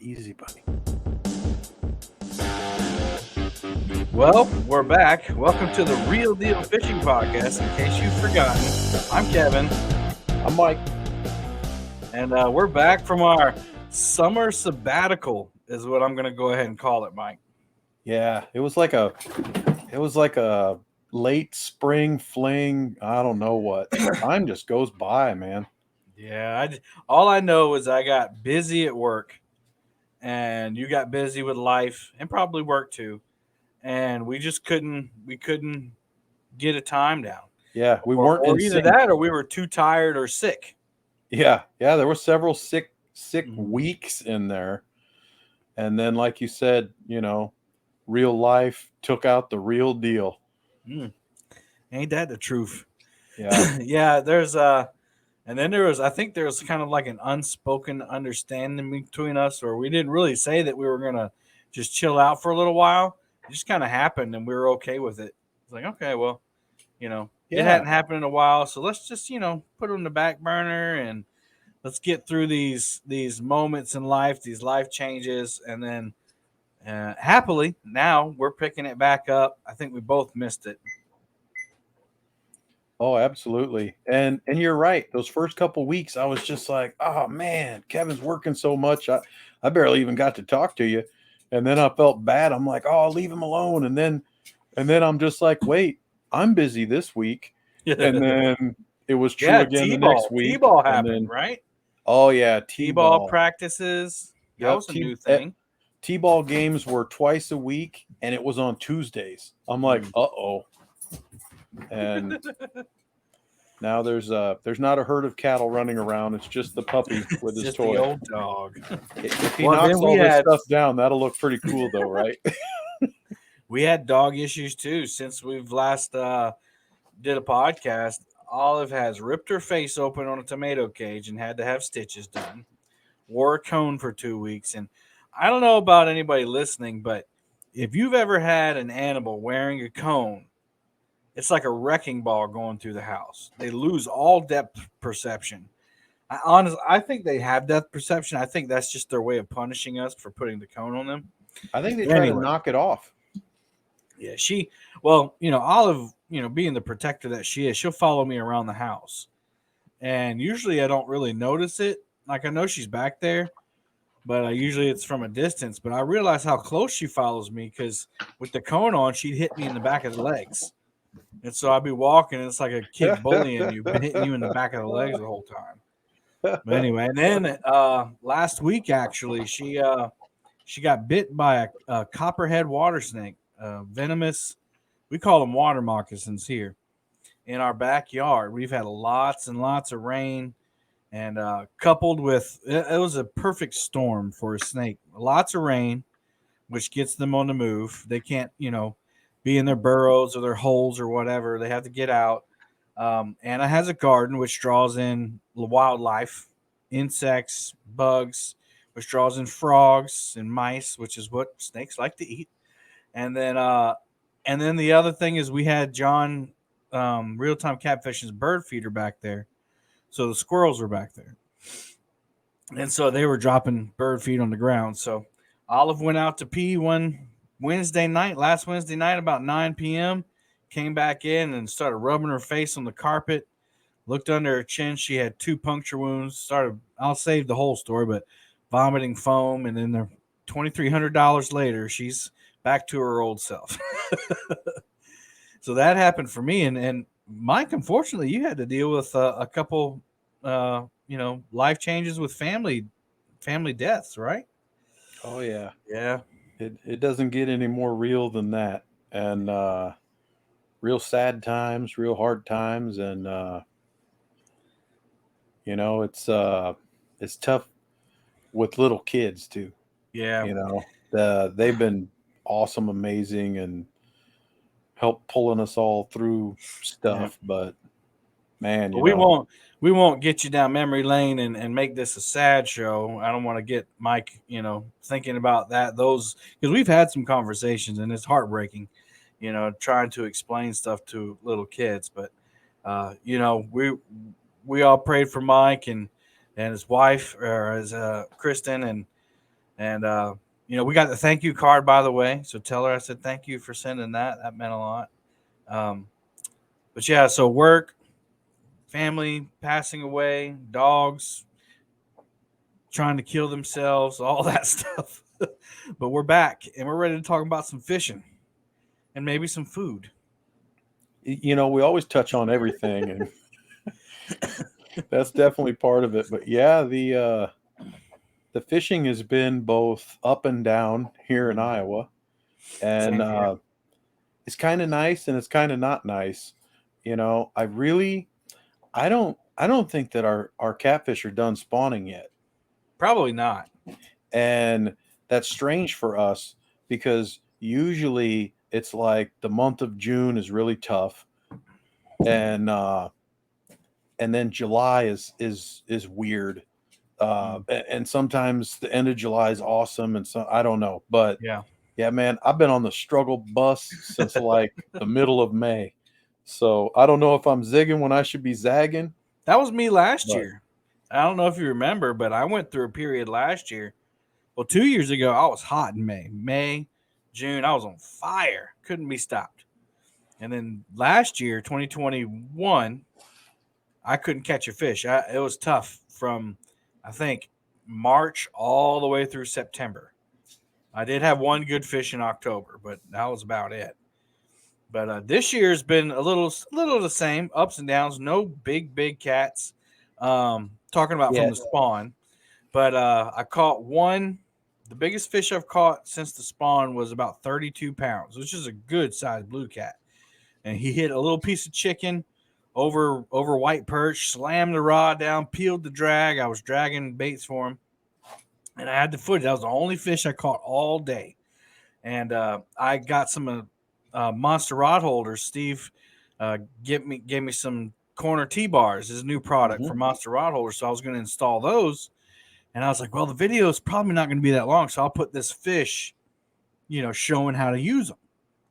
Easy, buddy. Well, we're back. Welcome to the Real Deal Fishing Podcast. In case you've forgotten, I'm Kevin, I'm Mike. and we're back from our summer sabbatical, is what I'm going to go ahead and call it, Mike. Yeah, it was like a late spring fling. I don't know what. Time just goes by, man. Yeah, all I know is I got busy at work, and you got busy with life, and probably work too, and we couldn't get a time down, Yeah, we or, weren't or in either sync. that, or we were too tired or sick. Yeah, there were several sick Mhm. weeks in there. And then like you said, real life took out the real deal. Mm, ain't that the truth? Yeah. Yeah, and then I think there was kind of like an unspoken understanding between us, or we didn't really say that we were gonna just chill out for a little while. It just kind of happened, and we were okay with it. It's like, okay, well, it Yeah. hadn't happened in a while, so let's just put it on the back burner and let's get through these moments in life, these life changes, and then happily now we're picking it back up. I think we both missed it. Oh, absolutely. And you're right. Those first couple weeks I was just like, "Oh man, Kevin's working so much. I barely even got to talk to you." And then I felt bad. I'm like, "Oh, I'll leave him alone." And then I'm just like, "Wait, I'm busy this week." And then it was true Yeah, again the t-ball, next week. t-ball And happened, then right? oh yeah, T-ball T-ball. practices. That Yep, was a new thing. T-ball games were twice a week and it was on Tuesdays. I'm like, Mm. "Uh-oh." And now there's not a herd of cattle running around. It's just the puppy with It's his just the toy. old dog. If he Well, knocks then we all this had stuff down, that'll look pretty cool, though, right? we had dog issues too since we've last did a podcast. Olive has ripped her face open on a tomato cage and had to have stitches done. Wore a cone for 2 weeks, and I don't know about anybody listening, but if you've ever had an animal wearing a cone, it's like a wrecking ball going through the house. They lose all depth perception. I think they have depth perception. I think that's just their way of punishing us for putting the cone on them. I think they But try to anyway, knock it off. yeah, well, Olive, being the protector that she is, she'll follow me around the house. And usually I don't really notice it. Like I know she's back there, but usually it's from a distance. But I realize how close she follows me because with the cone on, she'd hit me in the back of the legs. And so I'd be walking, and it's like a kid bullying you, been hitting you in the back of the legs the whole time. But anyway, and then last week actually, she got bit by a copperhead water snake, venomous. We call them water moccasins here in our backyard. We've had lots and lots of rain, and coupled with it was a perfect storm for a snake. Lots of rain, which gets them on the move. They can't, be in their burrows or their holes or whatever. They have to get out. Anna has a garden which draws in wildlife, insects, bugs, which draws in frogs and mice, which is what snakes like to eat. And then, the other thing is we had John, real time catfishing's bird feeder back there, so the squirrels were back there, and so they were dropping bird feed on the ground. So Olive went out to pee last Wednesday night, about 9 p.m. Came back in and started rubbing her face on the carpet. Looked under her chin. She had 2 puncture wounds. I'll save the whole story, but vomiting foam. And then $2,300 later, she's back to her old self. So that happened for me. And Mike, unfortunately, you had to deal with a couple, life changes with family deaths, right? Oh yeah, Yeah. it doesn't get any more real than that, and real sad times, real hard times, and it's tough with little kids too. Yeah. They've been awesome, amazing, and helped pulling us all through Yeah. stuff. But man, But we won't get you down memory lane and make this a sad show. I don't want to get Mike, thinking about those because we've had some conversations and it's heartbreaking, trying to explain stuff to little kids. But we all prayed for Mike and his wife or his Kristen, and And we got the thank you card, by the way. So tell her I said thank you for sending that. That meant a lot. But yeah, so work, family passing away, dogs trying to kill themselves, all that stuff. But we're back and we're ready to talk about some fishing and maybe some food. We always touch on everything, and that's definitely part of it. But yeah, the fishing has been both up and down here in Iowa, and Same here. it's kind of nice and it's kind of not nice. I don't think that our catfish are done spawning yet, Probably not. and that's strange for us because usually it's like the month of June is really tough, and then July is weird. And sometimes the end of July is awesome, and so I don't know, but Yeah. yeah, man, I've been on the struggle bus since like the middle of May, so I don't know if I'm zigging when I should be zagging, That was me last but year. I don't know if you remember, but I went through a period last year. Well, 2 years ago, I was hot in May, June, I was on fire. Couldn't be stopped. And then last year, 2021, I couldn't catch a fish. It was tough from, I think, March all the way through September. I did have one good fish in October, but that was about it. But this year's been a little the same, ups and downs. No big cats. Talking about yeah, from the spawn, but I caught one. The biggest fish I've caught since the spawn was about 32 pounds, which is a good sized blue cat. And he hit a little piece of chicken over white perch, slammed the rod down, peeled the drag. I was dragging baits for him, and I had the footage. That was the only fish I caught all day. And I got some monster rod holders. Steve gave me some corner T-bars, his new product for hmm monster rod holders. So I was going to install those, and I was like, well, the video is probably not going to be that long, so I'll put this fish, showing how to use them,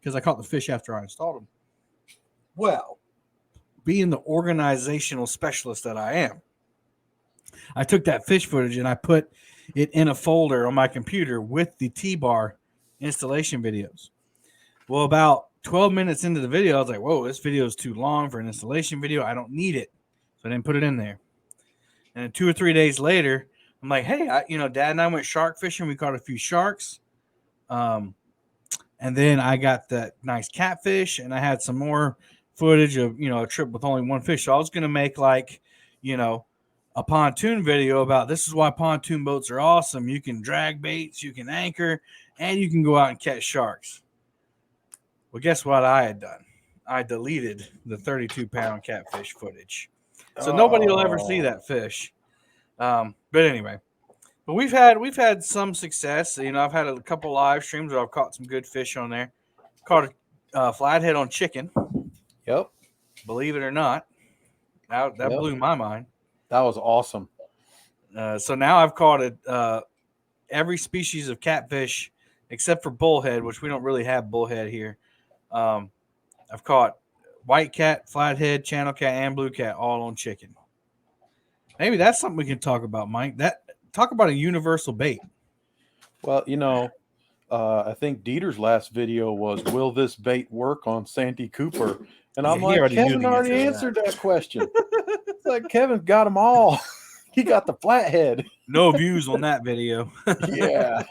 because I caught the fish after I installed them. Well, being the organizational specialist that I am, I took that fish footage and I put it in a folder on my computer with the T-bar installation videos. Well, about 12 minutes into the video, I was like, whoa, this video is too long for an installation video. I don't need it. So I didn't put it in there. And then 2 or 3 days later, I'm like, hey, Dad and I went shark fishing. We caught a few sharks. And then I got that nice catfish, and I had some more footage of, a trip with only one fish. So I was going to make a pontoon video about this is why pontoon boats are awesome. You can drag baits, you can anchor, and you can go out and catch sharks. Well, guess what I had done? I deleted the 32-pound catfish footage. So nobody will ever see that fish. But anyway, but we've had some success. I've had a couple live streams where I've caught some good fish on there. Caught a flathead on chicken. Yep. Believe it or not, that Yep. blew my mind. That was awesome. So now I've caught every species of catfish except for bullhead, which we don't really have bullhead here. I've caught white cat, flathead, channel cat, and blue cat all on chicken. Maybe that's something we can talk about, Mike. Talk about a universal bait. Well, I think Dieter's last video was, "Will this bait work on Santee Cooper?" And I'm He like, already knew Kevin the already answer to answered that question. It's like Kevin's got them all. He got the flathead. No views on that video. Yeah.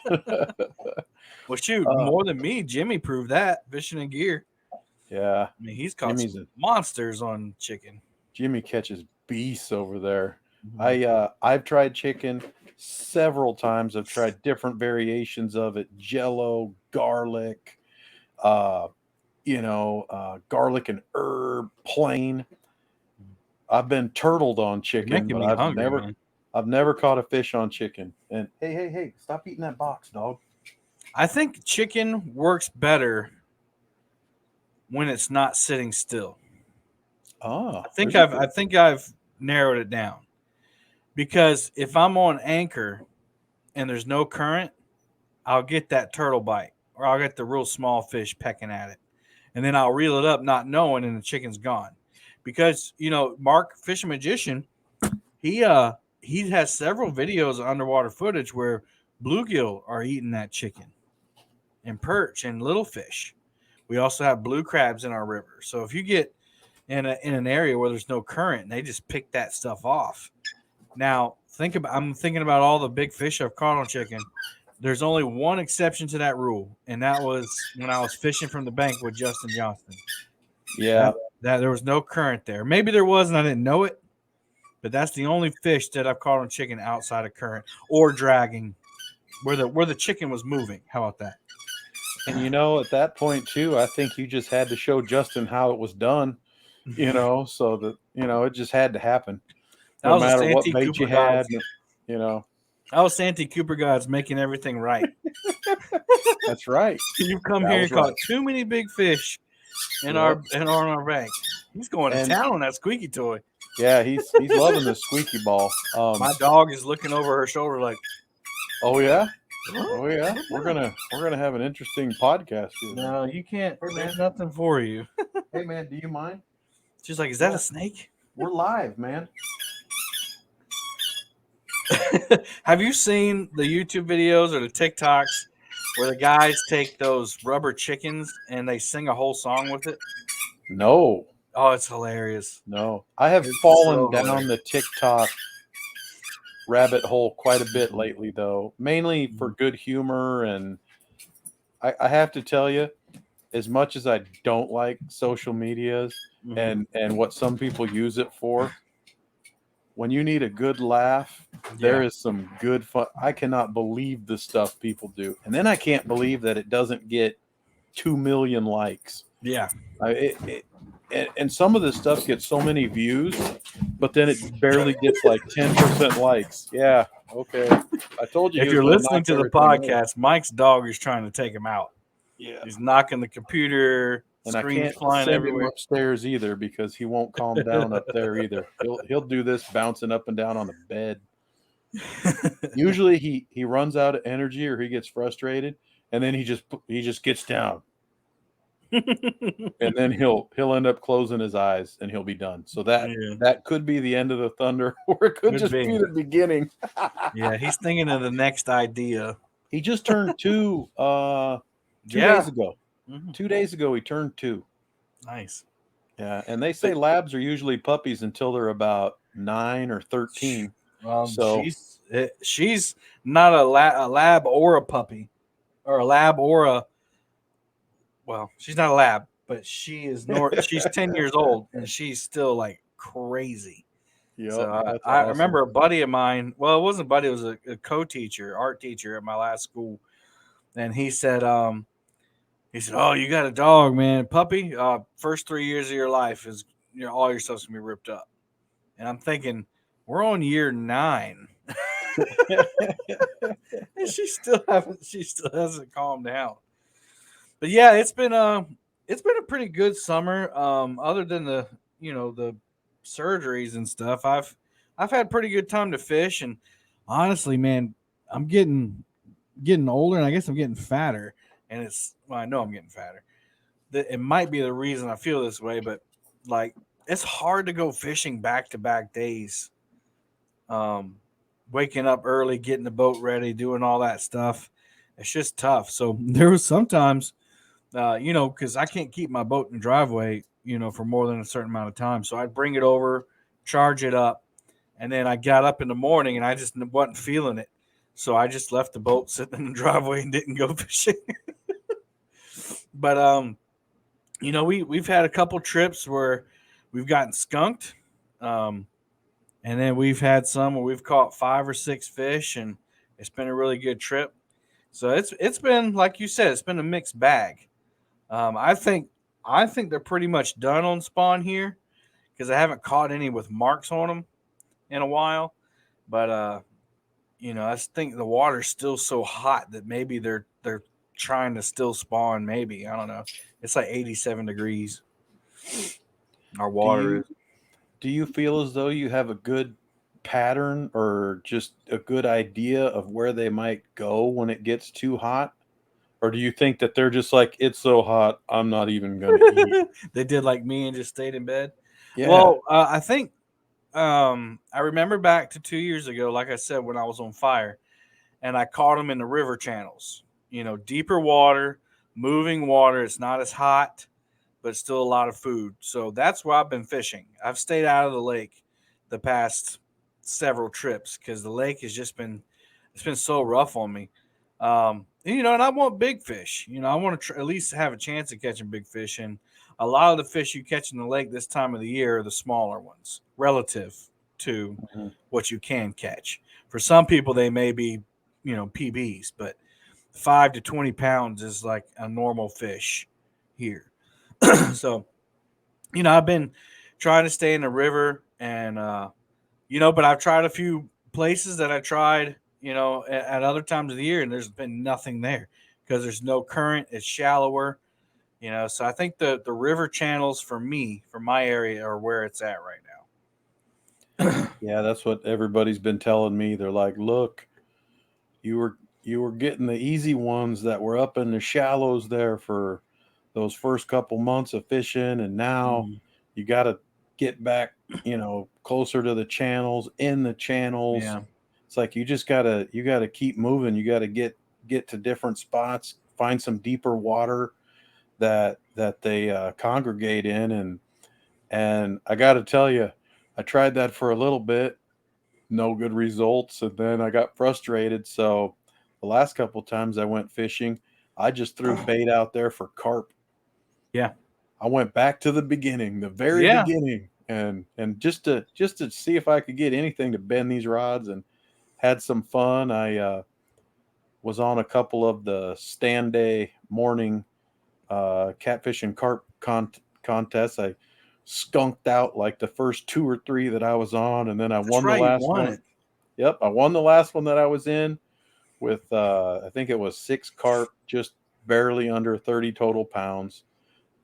Well, shoot, Uh, more than me. Jimmy proved that fishing and gear. yeah. I mean, he's caught Jimmy's some monsters on chicken. Jimmy catches beasts over there. Mhm. I've tried chicken several times. I've tried different variations of it: Jello, garlic, uh, garlic and herb, plain. I've been turtled on You're chicken, making but me hungry, man. I've never caught a fish on chicken. And hey, stop eating that box, dog. I think chicken works better when it's not sitting still. Ah, I think there's a I've good. I think I've narrowed it down, because if I'm on anchor and there's no current, I'll get that turtle bite, or I'll get the real small fish pecking at it, and then I'll reel it up not knowing, and the chicken's gone. Because Mark Fishing Magician, he has several videos of underwater footage where Bluegill are eating that chicken, and perch and little fish. We also have blue crabs in our river. So if you get in an area where there's no current, they just pick that stuff off. Now I'm thinking about all the big fish I've caught on chicken. There's only one exception to that rule, and that was when I was fishing from the bank with Justin Johnston. Yeah. That there was no current there. Maybe there was and I didn't know it, but that's the only fish that I've caught on chicken outside of current or dragging where the chicken was moving. How about that? And at that point too, I think you just had to show Justin how it was done, so that, it just had to happen. No matter what bait you had, I was Santee Cooper Gods making everything right. That's right. You come here and caught too many big fish on our bank. He's going to town on that squeaky toy. Yeah, he's loving the squeaky ball. My dog is looking over her shoulder like, "Oh yeah, oh yeah." We're gonna have an interesting podcast here. No, you can't. There's nothing for you. Hey man, do you mind? She's like, "Is that a snake?" We're live, man. Have you seen the YouTube videos or the TikToks where the guys take those rubber chickens and they sing a whole song with it? No. Oh, it's hilarious. No. I have fallen down the TikTok rabbit hole quite a bit lately, though, mainly for good humor. And I have to tell you, as much as I don't like social medias and what some people use it for, when you need a good laugh, there is some good fun. I cannot believe the stuff people do. And then I can't believe that it doesn't get 2 million likes. Yeah. And some of this stuff gets so many views, but then it barely gets like 10% likes. Yeah. Okay. I told you. If you're listening to the podcast, Mike's dog is trying to take him out. Yeah. He's knocking the computer. And I can't send him upstairs either because he won't calm down up there either. He'll do this bouncing up and down on the bed. Usually he runs out of energy or he gets frustrated, and then he just gets down. And then he'll end up closing his eyes and he'll be done. So that could be the end of the thunder, or it could just be the beginning. Yeah, he's thinking of the next idea. He just turned 2 2 days ago. 2 days ago, he turned 2. Nice. Yeah, and they say labs are usually puppies until they're about 9 or 13. So she's not a lab or a puppy, or a lab or a. Well, she's not a lab, but she is. She's 10 years old, and she's still like crazy. Yeah. So I remember a buddy of mine. Well, it wasn't a buddy; it was a co-teacher, art teacher at my last school, and he said, "Oh, you got a dog, man, puppy. First 3 years of your life is all your stuff's gonna be ripped up." And I'm thinking, we're on year 9, and she still hasn't calmed down. But yeah, it's been a pretty good summer. Other than the surgeries and stuff, I've had pretty good time to fish. And honestly, man, I'm getting older, and I guess I'm getting fatter. And I know I'm getting fatter. It might be the reason I feel this way, but like it's hard to go fishing back-to-back days. Waking up early, getting the boat ready, doing all that stuff. It's just tough. So there was sometimes, because I can't keep my boat in the driveway, for more than a certain amount of time. So I'd bring it over, charge it up, and then I got up in the morning and I just wasn't feeling it. So I just left the boat sitting in the driveway and didn't go fishing. But we've had a couple trips where we've gotten skunked, and then we've had some where we've caught 5 or 6 fish, and it's been a really good trip. So it's been, like you said, it's been a mixed bag. I think they're pretty much done on spawn here because I haven't caught any with marks on them in a while. But I just think the water's still so hot that maybe they're trying to still spawn. Maybe, I don't know. It's like 87 degrees. Our water is. Do you feel as though you have a good pattern or just a good idea of where they might go when it gets too hot? Or do you think that they're just like, it's so hot, I'm not even going to eat? They did like me and just stayed in bed? Yeah. Well, I think I remember back to 2 years ago, like I said, when I was on fire. and I caught them in the river channels. Deeper water, moving water. It's not as hot, but still a lot of food. So that's where I've been fishing. I've stayed out of the lake the past several trips because the lake has just been it's been so rough on me. And I want big fish. I want to at least have a chance of catching big fish. And a lot of the fish you catch in the lake this time of the year are the smaller ones, relative to Mhm. what you can catch. For some people, they may be, PBs, but 5 to 20 pounds is like a normal fish here. So, I've been trying to stay in the river and, but I've tried a few places that I tried, at other times of the year, and there's been nothing there because there's no current. It's shallower, So I think the river channels for me, for my area, are where it's at right now. Yeah, that's what everybody's been telling me. They're like, look, you were getting the easy ones that were up in the shallows there for those first couple months of fishing, and now Mhm. you got to get back, closer to the channels, in the channels. Yeah. It's like you gotta keep moving. You got to get to different spots, find some deeper water that they congregate in, and I got to tell you, I tried that for a little bit, no good results, and then I got frustrated. So the last couple times I went fishing, I just threw bait out there for carp. Yeah. I went back to the beginning, the very Yeah. beginning, and just to see if I could get anything to bend these rods, and had some fun. I was on a couple of the stand day morning catfish and carp contests. I skunked out like the first two or three that I was on, and then I That's won the right. You last won one. it. Yep, I won the last one that I was in with I think it was 6 carp, just barely under 30 total pounds,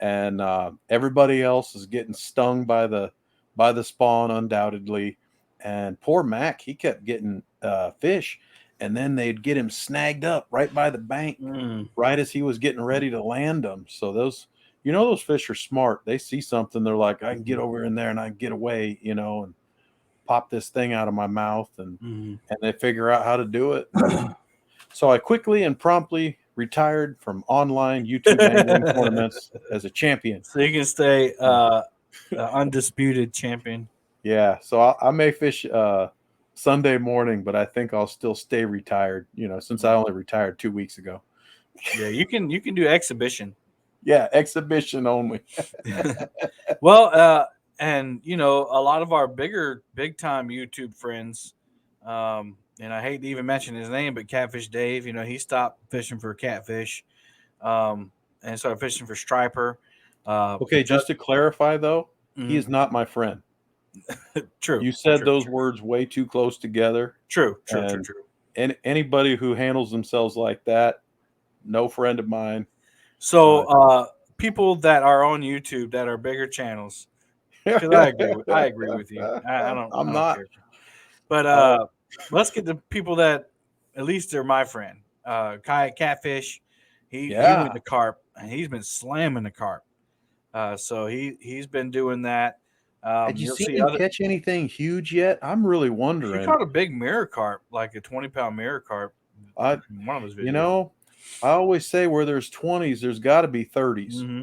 and everybody else is getting stung by the spawn undoubtedly. And poor Mac, he kept getting fish, and then they'd get him snagged up right by the bank, Mm. right as he was getting ready to land them. So those fish are smart. They see something, they're like, I can get over in there and I can get away, and pop this thing out of my mouth, and Mm. they figure out how to do it. And so I quickly and promptly retired from online YouTube angling tournaments as a champion. So you can stay undisputed champion. Yeah, so I may fish Sunday morning, but I think I'll still stay retired, since I only retired 2 weeks ago. Yeah, you can do exhibition. Yeah, exhibition only. Well, and a lot of our big time YouTube friends, and I hate to even mention his name, but Catfish Dave, he stopped fishing for catfish, and started fishing for striper. Okay, just to clarify though, he Mhm. is not my friend. True, You said true, those true, words way too close together, true, true, true, and true. anybody who handles themselves like that, no friend of mine. So, Uh, people that are on YouTube that are bigger channels, because I agree with you. I don't I'm I don't not. care. But Uh, let's get the people that at least they're my friend. Kai Catfish, he went yeah. to carp and he's been slamming the carp. So he's been doing that. Had you You'll seen see him other. catch anything huge yet? I'm really He wondering. caught a big mirror carp, like a 20-pound mirror carp, I, in one of his you videos. know, I always say where there's 20s, there's got to be 30s. Hmm.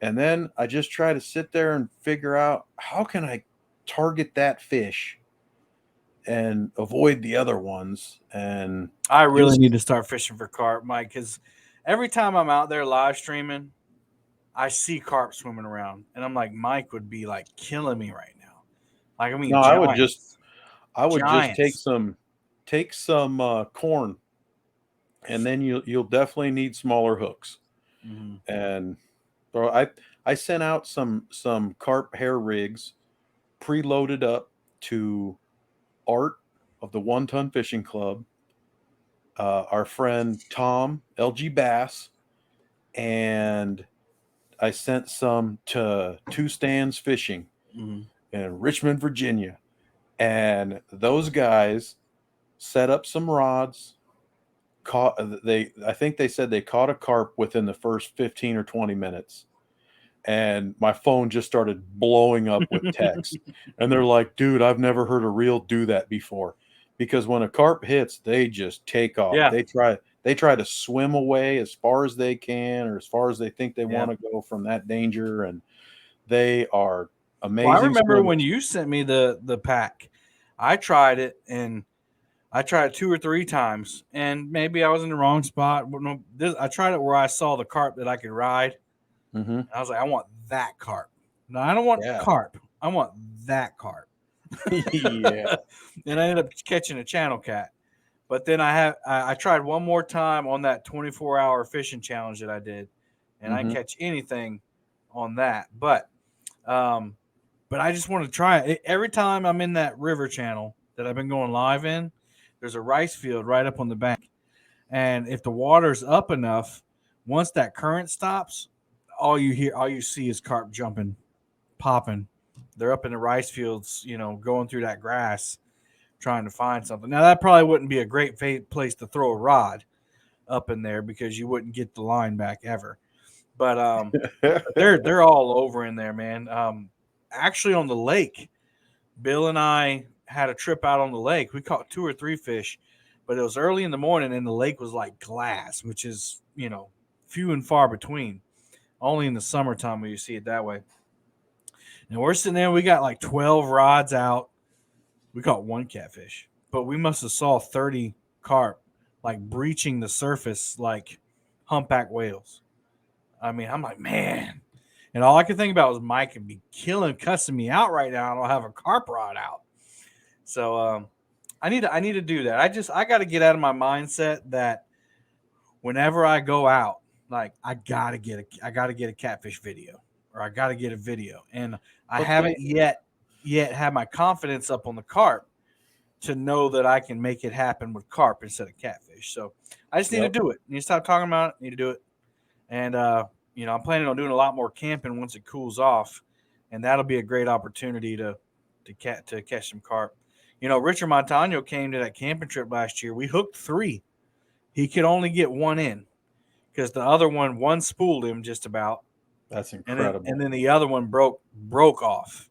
And then I just try to sit there and figure out how can I target that fish and avoid the other ones. And I really just need to start fishing for carp, Mike, because every time I'm out there live streaming, I see carp swimming around, and I'm like, Mike would be like killing me right now. Like, I no, mean, giants, I would just take giants. some corn, and then you'll definitely need smaller hooks. Hmm. And so I sent out some carp hair rigs preloaded up to Art of the 1 Ton Fishing Club, our friend Tom LG Bass, and I sent some to Two Stands Fishing Hmm. in Richmond, Virginia, and those guys set up some rods. I think they said they caught a carp within the first 15 or 20 minutes, and my phone just started blowing up with text, and they're like, dude, I've never heard a reel do that before. because when a carp hits, they just take off. Yeah. They try to swim away as far as they can or as far as they think they Yeah. want to go from that danger, and they are Well, I amazing remember when swimmers. you sent me the pack, I tried it and I tried it 2 or 3 times, and maybe I was in the wrong spot. But no, I tried it where I saw the carp that I could ride. Hmm. And I was like, I want that carp. No, I don't want Yeah. carp. I want that carp. Yeah. And I ended up catching a channel cat. But then I tried one more time on that 24-hour fishing challenge that I did, and I didn't Hmm. catch anything on that. Um, but I just want to try it. Every time I'm in that river channel that I've been going live in, there's a rice field right up on the bank. And if the water's up enough, once that current stops, all you see is carp jumping, popping. They're up in the rice fields, going through that grass, trying to find something. Now that probably wouldn't be a great place to throw a rod up in there because you wouldn't get the line back ever. But they're all over in there, man. Actually, on the lake, Bill and I had a trip out on the lake. We caught 2 or 3 fish, but it was early in the morning and the lake was like glass, which is, few and far between. Only in the summertime will you see it that way. And we're sitting there, we got like 12 rods out. We caught one catfish, but we must have saw 30 carp like breaching the surface like humpback whales. I mean, I'm like, man. And all I could think about was Mike can be cussing me out right now. I don't have a carp rod out. So I need to do that. I got to get out of my mindset that whenever I go out, like I gotta get a catfish video or I gotta get a video, and I Okay. haven't yet had my confidence up on the carp to know that I can make it happen with carp instead of catfish. So I just need to Yep. do it. Need to stop talking about it. Need to do it, and I'm planning on doing a lot more camping once it cools off, and that'll be a great opportunity to catch some carp. Richard Montano came to that camping trip last year. We hooked three. He could only get one in because the other one spooled him just about, That's and then and incredible. then the other one broke off.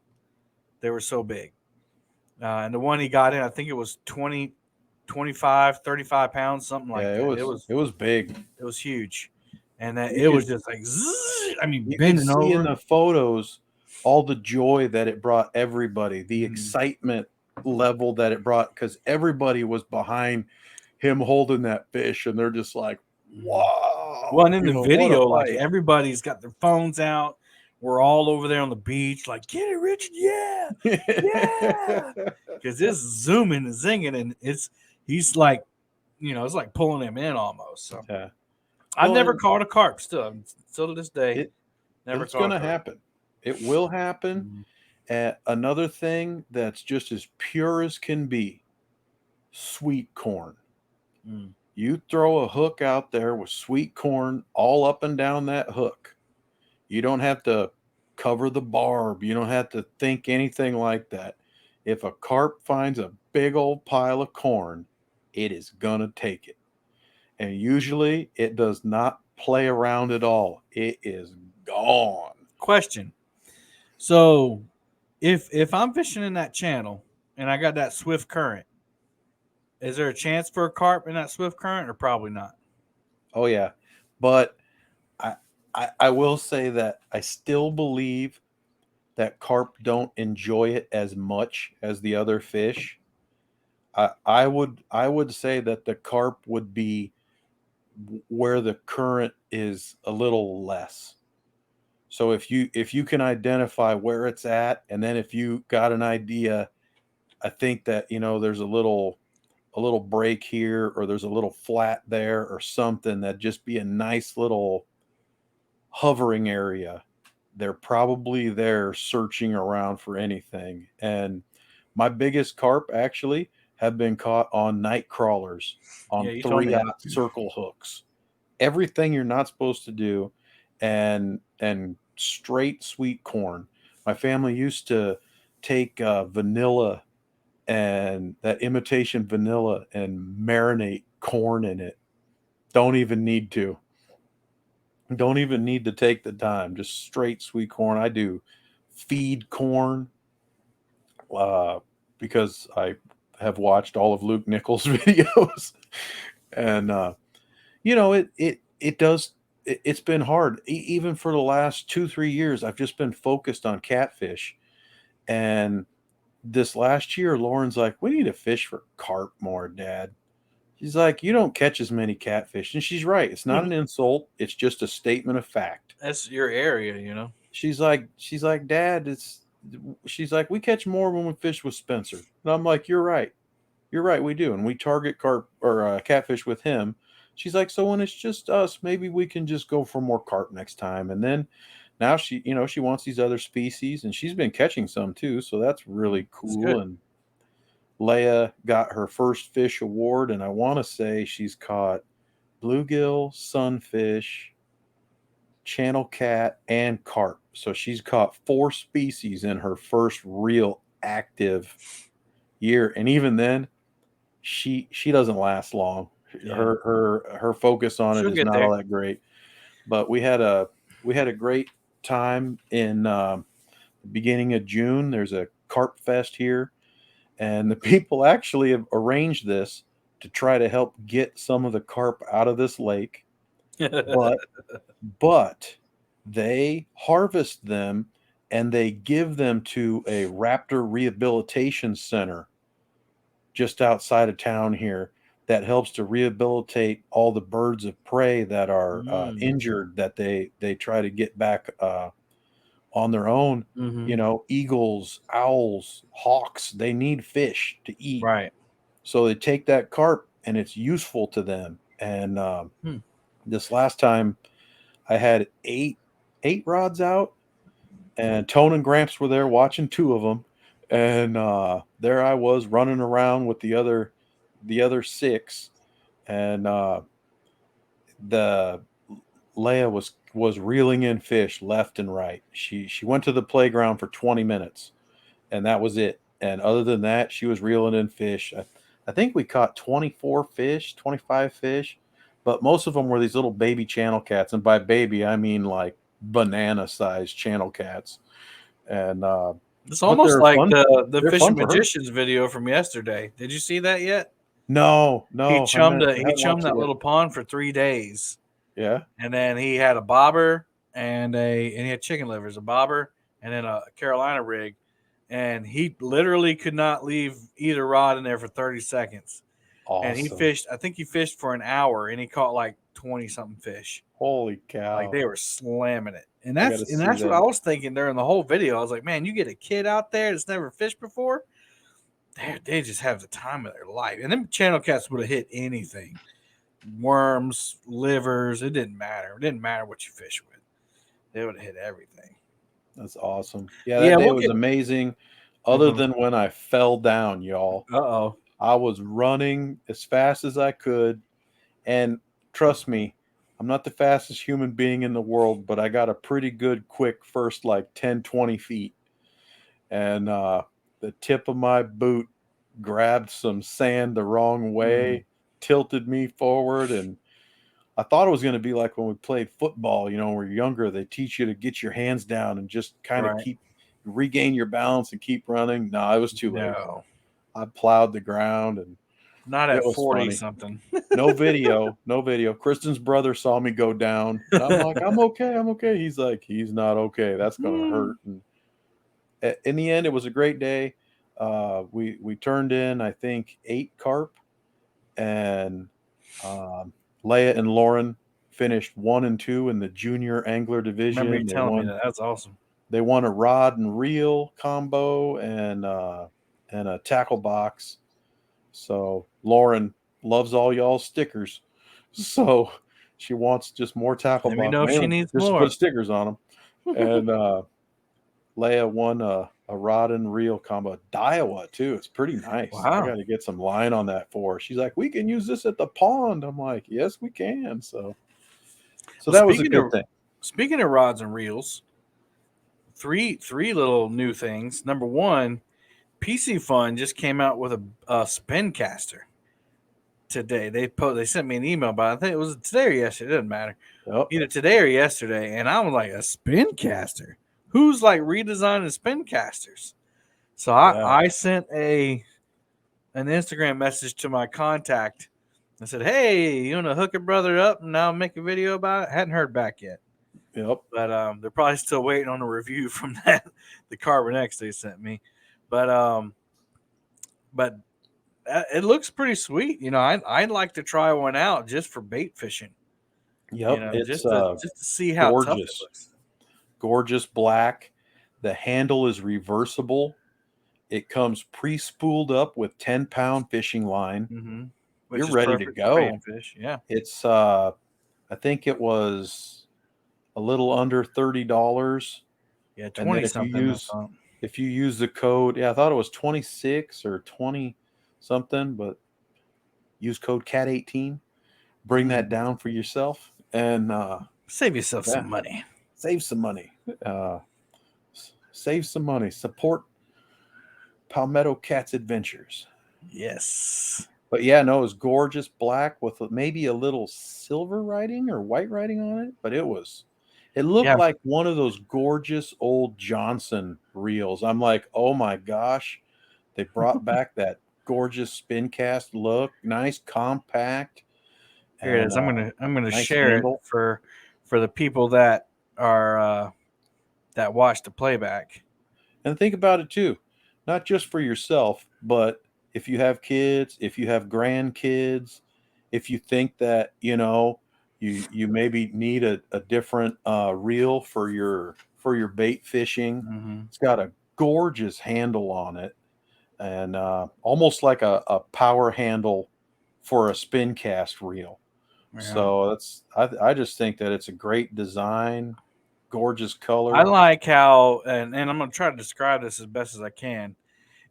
They were so big, and the one he got in, I think it was 20, 25, 35 pounds, something like Yeah, that. it was big. It was huge, and You it was could just like zzz, I mean, you could bending see in over. the photos all the joy that it brought everybody, the Mhm. excitement level that it brought because everybody was behind him holding that fish, and they're just like, Mhm. Well, and "Wow, in the what a video, like fight!" everybody's got their phones out. We're all over there on the beach, like, get it, Richard, yeah, yeah, because it's zooming and zinging, and he's like, it's like pulling him in almost. So Yeah. I've Well, never and caught a carp. Still to this day, it never it's caught a gonna carp. happen. It will happen. Mhm. Another thing that's just as pure as can be, sweet corn. Mm. You throw a hook out there with sweet corn all up and down that hook. You don't have to cover the barb. You don't have to think anything like that. If a carp finds a big old pile of corn, it is gonna take it. And usually it does not play around at all. It is gone. Question: So, if I'm fishing in that channel and I got that swift current, is there a chance for a carp in that swift current, or probably not? Oh yeah. But I, I will say that I still believe that carp don't enjoy it as much as the other fish. I would say that the carp would be where the current is a little less. So if you can identify where it's at, and then if you got an idea, I think that there's a little break here, or there's a little flat there, or something that just be a nice little hovering area. They're probably there searching around for anything. And my biggest carp actually have been caught on night crawlers Yeah, on you told me 3/0 that. circle hooks. Everything you're not supposed to do, and straight sweet corn. My family used to take vanilla and that imitation vanilla and marinate corn in it. Don't even need to. Don't even need to take the time. Just straight sweet corn. I do feed corn, uh, because I have watched all of Luke Nichols' videos, and it does. It's been hard, even for the last 2-3 years. I've just been focused on catfish, and this last year, Lauren's like, "We need to fish for carp more, Dad." She's like, "You don't catch as many catfish," and she's right. It's not an insult. It's just a statement of fact. That's your area. She's like, "Dad, she's like, we catch more when we fish with Spencer." And I'm like, "You're right. You're right. We do." And we target carp or catfish with him. She's like, "So when it's just us, maybe we can just go for more carp next time." And then now she wants these other species, and she's been catching some too. So that's really It's cool. good. And Leia got her first fish award, and I want to say she's caught bluegill, sunfish, channel cat, and carp. So she's caught 4 species in her first real active year. And even then, she doesn't last long. Yeah. Her focus on it She'll is get not there. all that great. But we had a great time in the beginning of June. There's a carp fest here, and the people actually have arranged this to try to help get some of the carp out of this lake. But but they harvest them and they give them to a raptor rehabilitation center just outside of town here that helps to rehabilitate all the birds of prey that are Mm. injured, that they try to get back on their own. Hmm. Eagles, owls, hawks, they need fish to eat. Right. So they take that carp and it's useful to them. And Hmm. this last time I had eight rods out, and Tone and Gramps were there watching 2 of them. And there I was running around with the other 6. And the Leia was reeling in fish left and right. She went to the playground for 20 minutes, and that was it. And other than that, she was reeling in fish. I think we caught 24 fish, 25 fish, but most of them were these little baby channel cats. And by baby, I mean like banana sized channel cats. And It's but almost they're like fun. the They're Fish fun and for her. Magicians video from yesterday. Did you see that yet? No, He no, chummed I he haven't chummed watched it that yet. little pond for 3 days, Yeah. and then he had a bobber and he had chicken livers, a bobber, and then a Carolina rig, and he literally could not leave either rod in there for 30 seconds. And he Awesome. fished. I think he fished for an hour, and he caught like 20 something fish. Holy Like cow. they were slamming it, and I that's gotta and see that's what I that. was thinking during the whole video. I was like, man, you get a kid out there that's never fished before, they just have the time of their life. And them channel cats would have hit anything, worms, livers. It didn't matter. It didn't matter what you fish with. They would have hit everything. That's awesome. Yeah, Yeah, that day we'll was get. amazing. Other Uh than when I fell down, y'all. oh. I was running as fast as I could. And trust me, I'm not the fastest human being in the world, but I got a pretty good, quick first like 10, 20 feet. And the tip of my boot grabbed some sand the wrong Mm, way, tilted me forward. And I thought it was going to be like when we played football, when you're younger, they teach you to get your hands down and just kind of right. regain your balance and keep running. No, it was too late. No, I plowed the ground, and not it at was 40 funny. something. No video, no video. Kristen's brother saw me go down, and I'm like, I'm okay, I'm okay. He's like, he's not okay. That's gonna hurt. And in the end, it was a great day. We turned in, I think, 8 carp, and um, Leia and Lauren finished 1 and 2 in the junior angler Remember you division. They telling me won. that? That's awesome. They won a rod and reel combo and a tackle box. So Lauren loves all y'all's stickers. So she wants just more tackle Let me box, know if she man, needs just to more. put stickers on them. And Leia won a rod and reel combo. Daiwa too. It's pretty nice. I Wow. got to get some line on that for her. She's like, we can use this at the pond. I'm like, yes, we can. So Well, that was a good thing. speaking of rods and reels, three little new things. Number one, PC Fun just came out with a spin caster today. They sent me an email, but I think it was today or yesterday. It doesn't matter. Yep. Either today or yesterday, and I was like, a spin caster? Who's like redesigning spin casters? So Yeah. I sent a an Instagram message to my contact. I said, "Hey, you want to hook a brother up and now make a video about it?" Hadn't heard back yet, Yep. but they're probably still waiting on a review from that the Carbon X they sent me. But but it looks pretty sweet. I'd like to try one out just for bait fishing. Yep. It's Just to see how tough it gorgeous. looks. Gorgeous black. The handle is reversible. It comes pre-spooled up with 10-pound fishing line. Mm-hmm. You're Which is ready to perfect for go. panfish. Yeah. It's I think it was a little under $30. Yeah, And then 20 something. I thought. if you use the code, yeah, I thought it was 26 or 20 something, but use code CAT18, bring that down for yourself, and Save yourself yeah, some money. save some money. Save some money. Support Palmetto Cat's adventures. Yes. But yeah, no, it was gorgeous black with maybe a little silver writing or white writing on it, but it looked Yeah. like one of those gorgeous old Johnson reels. I'm like, oh my gosh, they brought back that gorgeous spin cast look, nice compact, Here it and is. I'm gonna nice share it handle. for the people that are that watch the playback. And think about it too, not just for yourself, but if you have kids, if you have grandkids, if you think that you maybe need a different reel for your bait fishing. Mm-hmm. It's got a gorgeous handle on it, and almost like a power handle for a spin cast reel. Yeah. So I just think that it's a great design, gorgeous I color. like how, and I'm gonna try to describe this as best as I can.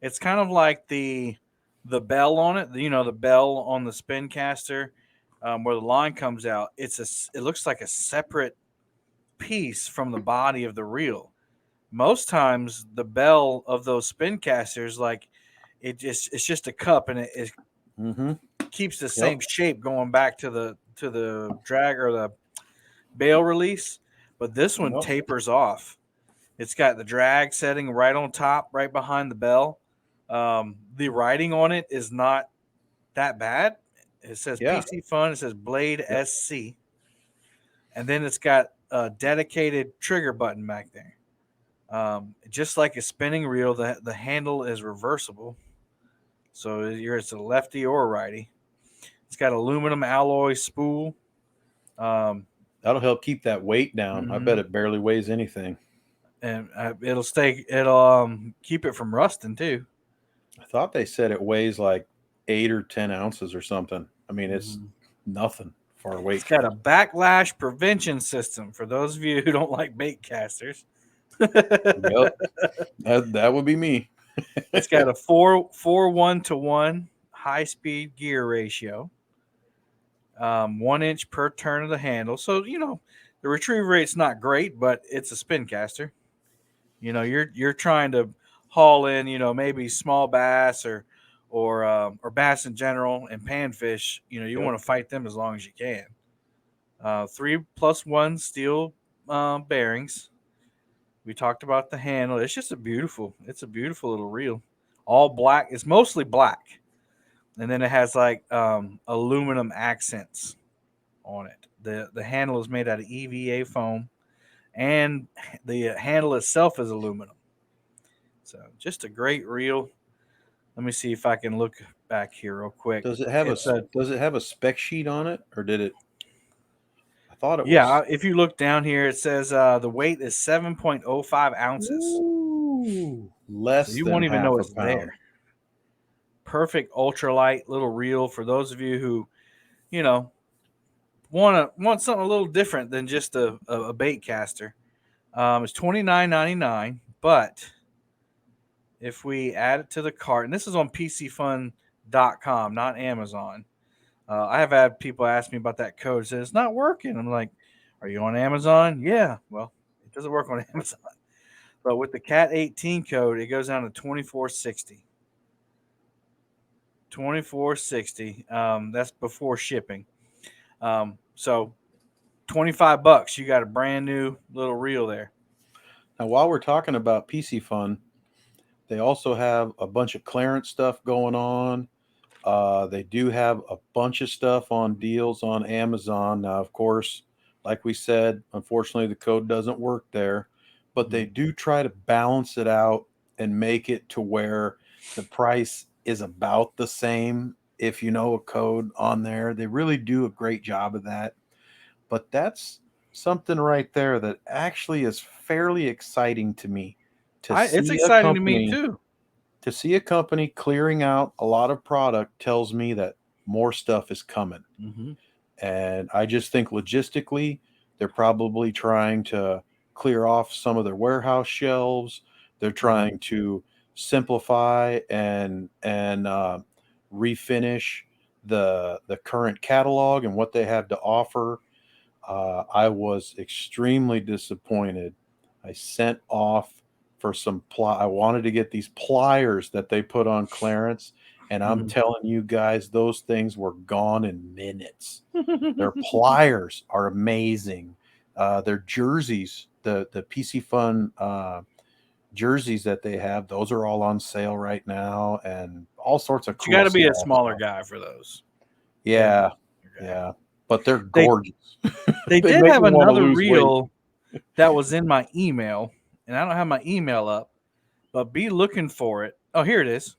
It's kind of like the bell on it. The bell on the spin caster, where the line comes out. It looks like a separate piece from the body of the reel. Most times, the bell of those spin casters, like it's just a cup, and it Mm-hmm. keeps the Yep. same shape going back to the drag or the bail release. But this one Yep. tapers off. It's got the drag setting right on top, right behind the bell. The writing on it is not that bad. It says Yeah. PC Fun. It says Blade Yep. SC, and then it's got a dedicated trigger button back there. Just like a spinning reel, the handle is reversible, so it's a lefty or a righty. It's got aluminum alloy spool. Um, That'll help keep that weight down. I bet mhm. it barely weighs anything. And it'll keep it from rusting too. I thought they said it weighs like 8 or 10 ounces or something. I mean, it's Mhm. nothing for a It's weight got a cast. backlash prevention system for those of you who don't like bait casters. Yep, that would be me. It's got a 4:1 high speed gear ratio, 1 inch per turn of the handle. So the retrieve rate's not great, but it's a spin caster. You're trying to haul in, maybe small bass or bass in general and panfish. You Yep. want to fight them as long as you can. 3+1 steel bearings. We talked about the handle. It's a beautiful little reel. All black. It's mostly black, and then it has like aluminum accents on it. The handle is made out of EVA foam, and the handle itself is aluminum. So just a great reel. Let me see if I can look back here real quick. It's a Does it have a spec sheet on it, or did it? I thought it Yeah. was. If you look down here, it says the weight is 7.05 ounces. Ooh, So less you than won't even know half a it's pound. there. Perfect ultralight little reel for those of you who, you know, want something a little different than just a bait caster. It's $29.99, but if we add it to the cart, and this is on PCFun.com, not Amazon. I have had people ask me about that code. Says it's not working. I'm like, are you on Amazon? Yeah. Well, it doesn't work on Amazon. But with the Cat 18 code, it goes down to 2460. 2460. That's before shipping. So $25, you got a brand new little reel there. Now, while we're talking about PC Fun, They also have a bunch of clearance stuff going on. They do have a bunch of stuff on deals on Amazon. Now, of course, like we said, unfortunately, the code doesn't work there, but they Mhm. do try to balance it out and make it to where the price is about the same if you know a code on there. They really do a great job of that. But that's something right there that actually is fairly exciting to me to It's see a exciting to me company too. clearing out a lot of product tells me that more stuff is coming. Hmm. And I just think logistically, they're probably trying to clear off some of their warehouse shelves. They're Hmm. trying to simplify and refinish the current catalog and what they have to offer. I was extremely disappointed. I sent off for some I wanted to get these pliers that they put on clearance, and I'm Hmm. telling you guys, those things were gone in minutes. Their pliers are amazing. Their jerseys, the PC Fun jerseys that they have, those are all on sale right now, and all sorts of But you got cool to be a small smaller stuff. guy for those. You got to be Yeah, a smaller guy. yeah, but they're They gorgeous. they They did make have me want to another lose weight. reel that was in my email, and I don't have my email up, but be looking for it. Oh, here it is.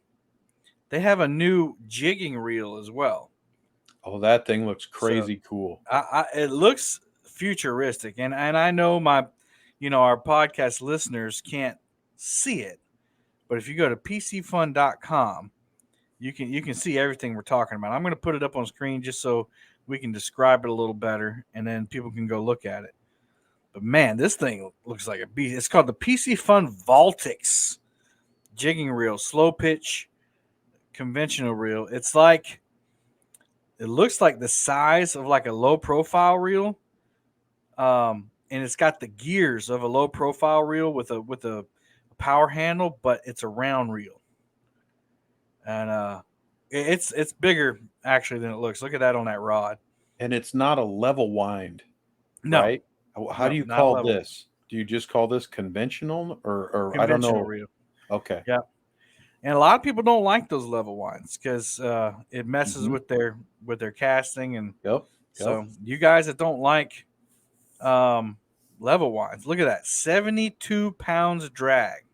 They have a new jigging reel as well. Oh, that thing looks So crazy cool. it looks futuristic, and I know our podcast listeners can't see it, but if you go to pcfun.com, you can see everything we're talking about. I'm going to put it up on screen just so we can describe it a little better, and then people can go look at it. But man, this thing looks like a beast. It's called the PC Fun Voltix jigging reel, slow pitch conventional reel. It looks like the size of like a low profile reel, and it's got the gears of a low profile reel with a power handle, but it's a round reel, and it's bigger actually than it looks. Look at that on that rod. And it's not a level wind, No, right? How do no, you not call level. this? Do you just call this conventional or I don't Conventional know? reel. Okay. Yeah, and a lot of people don't like those level winds because it messes Hmm. with their casting, and Yep. Yep. so you guys that don't like um, level winds, look at that, 72 pounds drag,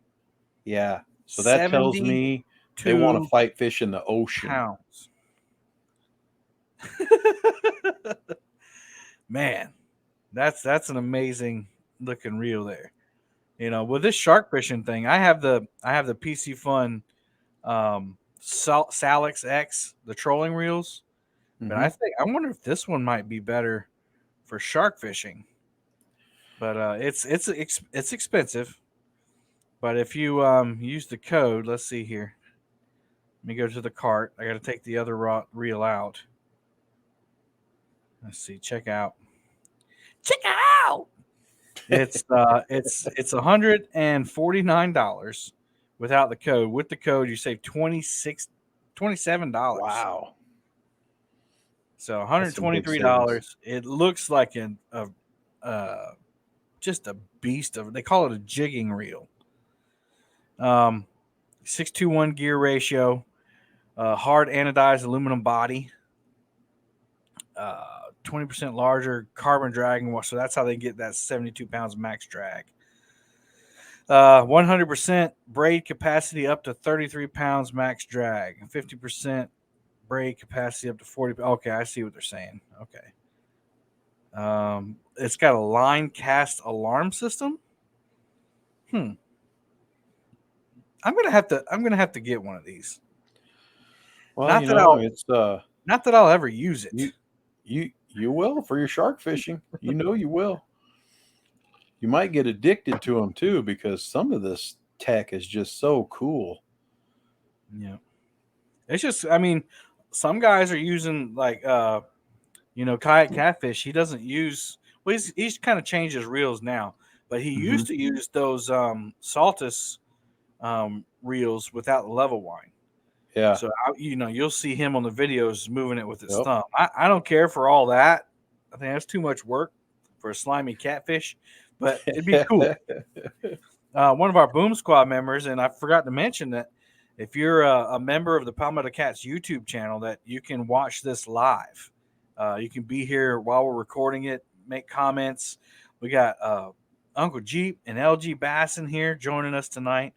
Yeah. So that tells 72 me they want to fight fish in the ocean. pounds. Man, that's an amazing looking reel there. With this shark fishing thing, I have the PC Fun Salix X, the trolling reels, but Hmm. I wonder if this one might be better for shark fishing. But it's expensive. But if you use the code, let's see here. Let me go to the cart. I got to take the other reel out. Let's see. Check out. Check out. It's $149 without the code. With the code, you save $27. Wow. So one That's hundred some twenty big three savings. dollars. It looks like just a beast of. They call it a jigging reel. 6:1 gear ratio, hard anodized aluminum body, 20% larger carbon drag, so that's how they get that 72 pounds max drag. 100% braid capacity up to 33 pounds max drag. 50% braid capacity up to 40. Okay, I see what they're saying. Okay. It's got a line cast alarm system. Hmm. I'm gonna have to get one of these. Well, Not that I'll it's not that I'll ever use you it. you will for your shark fishing. You know you will. You might get addicted to them too because some of this tech is just so cool. Yeah. It's just, I mean, some guys are using like kayak catfish. He doesn't use, well, he's kind of changed his reels now, but he Hmm. used to use those Saltus reels without the level wind. Yeah. So you'll see him on the videos moving it with his Yep. thumb. I don't care for all that. I think that's too much work for a slimy catfish, but it'd be cool. one of our Boom Squad members, and I forgot to mention that if you're a member of the Palmetto Cats YouTube channel, that you can watch this live. You can be here while we're recording it, make comments. We got Uncle Jeep and LG Bass in here joining us tonight.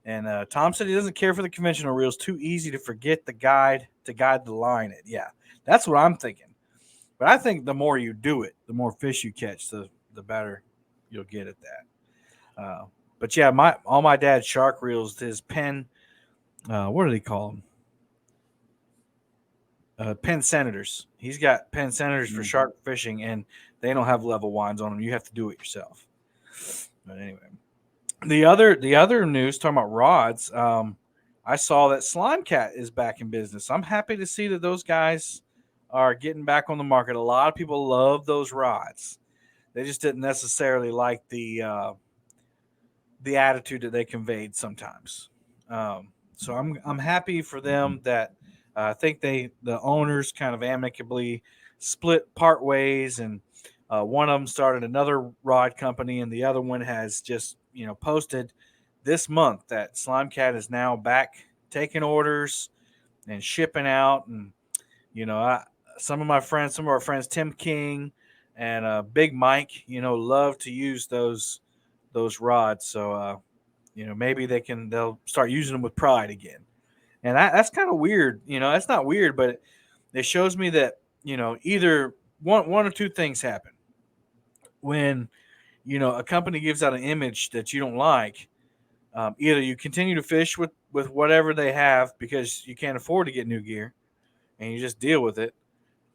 And Tom said he doesn't care for the conventional reels. Too easy to forget the guide to guide the line. It, yeah, that's what I'm thinking. But I think the more you do it, the more fish you catch, the better you'll get at that. But yeah, my dad's shark reels, his pen, what do they call them? Pen senators. He's got pen senators for Mm. shark fishing, and they don't have level winds on them. You have to do it yourself. But anyway, the other news talking about rods. I saw that Slime Cat is back in business. I'm happy to see that those guys are getting back on the market. A lot of people love those rods. They just didn't necessarily like the attitude that they conveyed sometimes. So I'm happy for them that I think the owners kind of amicably split part ways, and one of them started another rod company, and the other one has just posted this month that Slime Cat is now back taking orders and shipping out, and I, some of our friends, Tim King and Big Mike, love to use those rods. So maybe they'll start using them with pride again. And that's kind of weird. That's not weird, but it shows me that either one or two things happen when a company gives out an image that you don't like. Either you continue to fish with whatever they have because you can't afford to get new gear, and you just deal with it,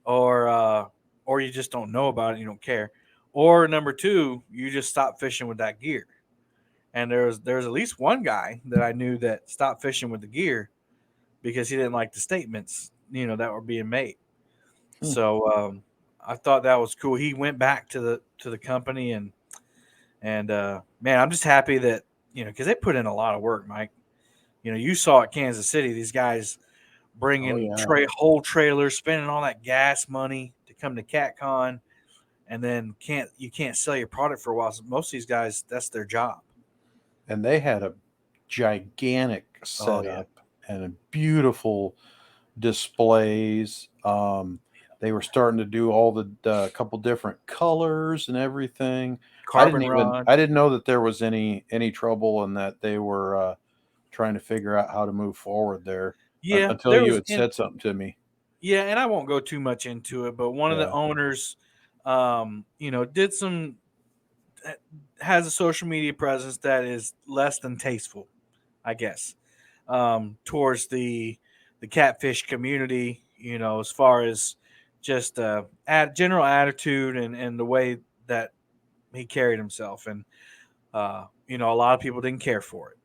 or you just don't know about it and you don't care, or number two, you just stop fishing with that gear. And there's at least one guy that I knew that stopped fishing with the gear because he didn't like the statements that were being made. Hmm. So I thought that was cool. He went back to the company, and man, I'm just happy that because they put in a lot of work, Mike. You saw at Kansas City these guys Oh bringing yeah. whole trailers, spending all that gas money to come to CatCon, and then can't sell your product for a while. So most of these guys, that's their job. And they had a gigantic Oh yeah, setup and a beautiful displays. They were starting to do all the couple different colors and everything. carbon rod. I didn't know that there was any trouble and that they were trying to figure out how to move forward there Yeah, until there you was had said something to me. yeah, and I won't go too much into it, but one of the Yeah. owners, did some has a social media presence that is less than tasteful, I guess, towards the catfish community. As far as just general attitude and the way that he carried himself, and a lot of people didn't care for it.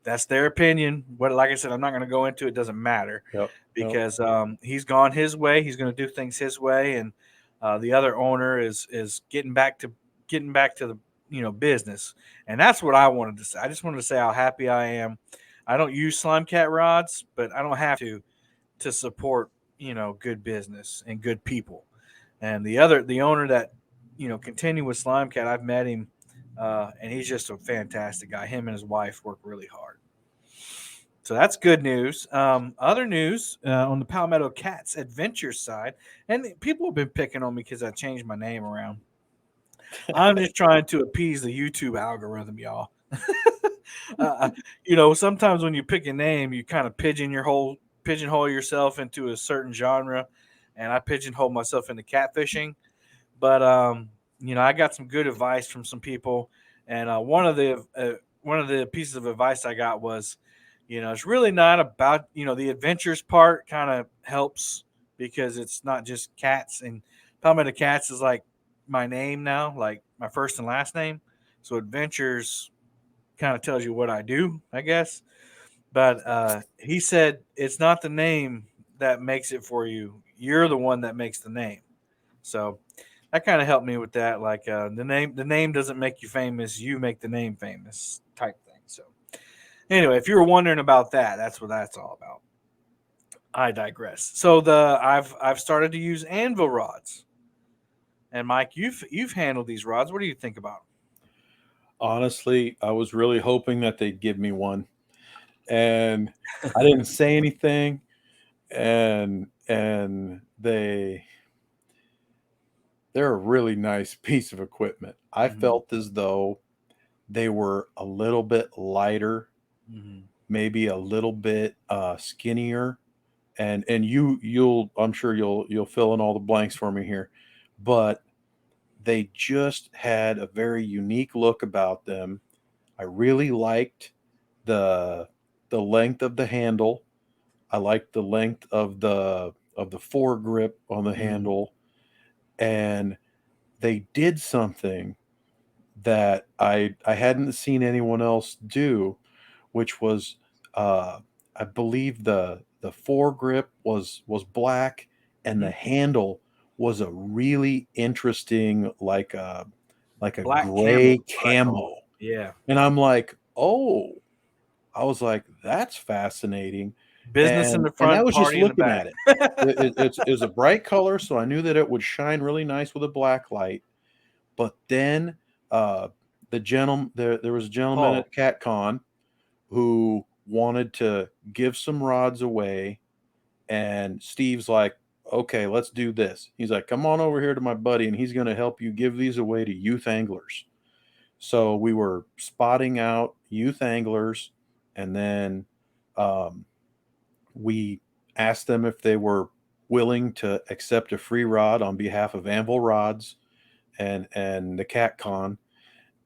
That's their opinion. What, like I said, I'm not going to go into it. Doesn't matter Yep. Yep. because he's gone his way. He's going to do things his way, and the other owner is getting back to the business, and that's what I wanted to say. I just wanted to say how happy I am. I don't use slime cat rods, but I don't have to support good business and good people. And the owner that continue with Slime Cat, I've met him, and he's just a fantastic guy. Him and his wife work really hard. So that's good news. Other news on the Palmetto Cats Adventure side, and people have been picking on me because I changed my name around. I'm just trying to appease the YouTube algorithm, y'all. uh, sometimes when you pick a name, you kind of pigeonhole yourself into a certain genre, and I pigeonhole myself into catfishing. But I got some good advice from some people, and one of the pieces of advice I got was, it's really not about the adventures part kind of helps because it's not just cats, and Palmetto Cats is like my name now, like my first and last name. So adventures kind of tells you what I do, I guess. But he said it's not the name that makes it for you. You're the one that makes the name. So that kind of helped me with that. Like the name doesn't make you famous. You make the name famous type thing. So anyway, if you were wondering about that, that's what that's all about. I digress. So I've started to use anvil rods. And Mike, you've handled these rods. What do you think about 'em? Honestly, I was really hoping that they'd give me one, and I didn't say anything, and they're a really nice piece of equipment. I Mhm, felt as though they were a little bit lighter, mhm. maybe a little bit skinnier, and you'll I'm sure you'll fill in all the blanks for me here, but they just had a very unique look about them. I really liked the the length of the handle. I liked the length of the foregrip on the Mhm. handle, and they did something that I hadn't seen anyone else do, which was uh, I believe the foregrip was black, and the Mhm. handle was a really interesting like a Black camel gray is what I call camo, it. Yeah. and I'm like, oh, I was like, that's fascinating, Business in the and I front, was just party in the looking back. at it. It's a bright color, so I knew that it would shine really nice with a black light. But then uh, there was a gentleman Paul. at CatCon who wanted to give some rods away, and Steve's like, "Okay, let's do this." He's like, "Come on over here to my buddy, and he's going to help you give these away to youth anglers." So we were spotting out youth anglers, and then um, we asked them if they were willing to accept a free rod on behalf of Anvil Rods and the CatCon,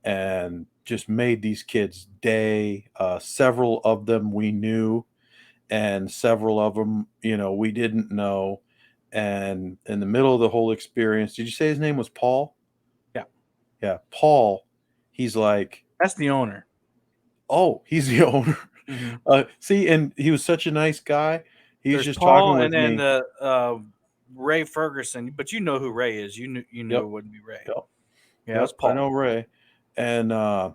and just made these kids' day. Several of them we knew, and several of them, we didn't know. And in the middle of the whole experience, did you say his name was Paul? Yeah. Yeah, Paul. He's like, That's the owner. oh, he's the owner. Mhm. See, and he was such a nice guy. He was There's just talking Paul and with then me. the Ray Ferguson, but you know who Ray is. You knew Yep, it wouldn't be Ray. yep, Yeah, it's yep. I Paul. know Ray, and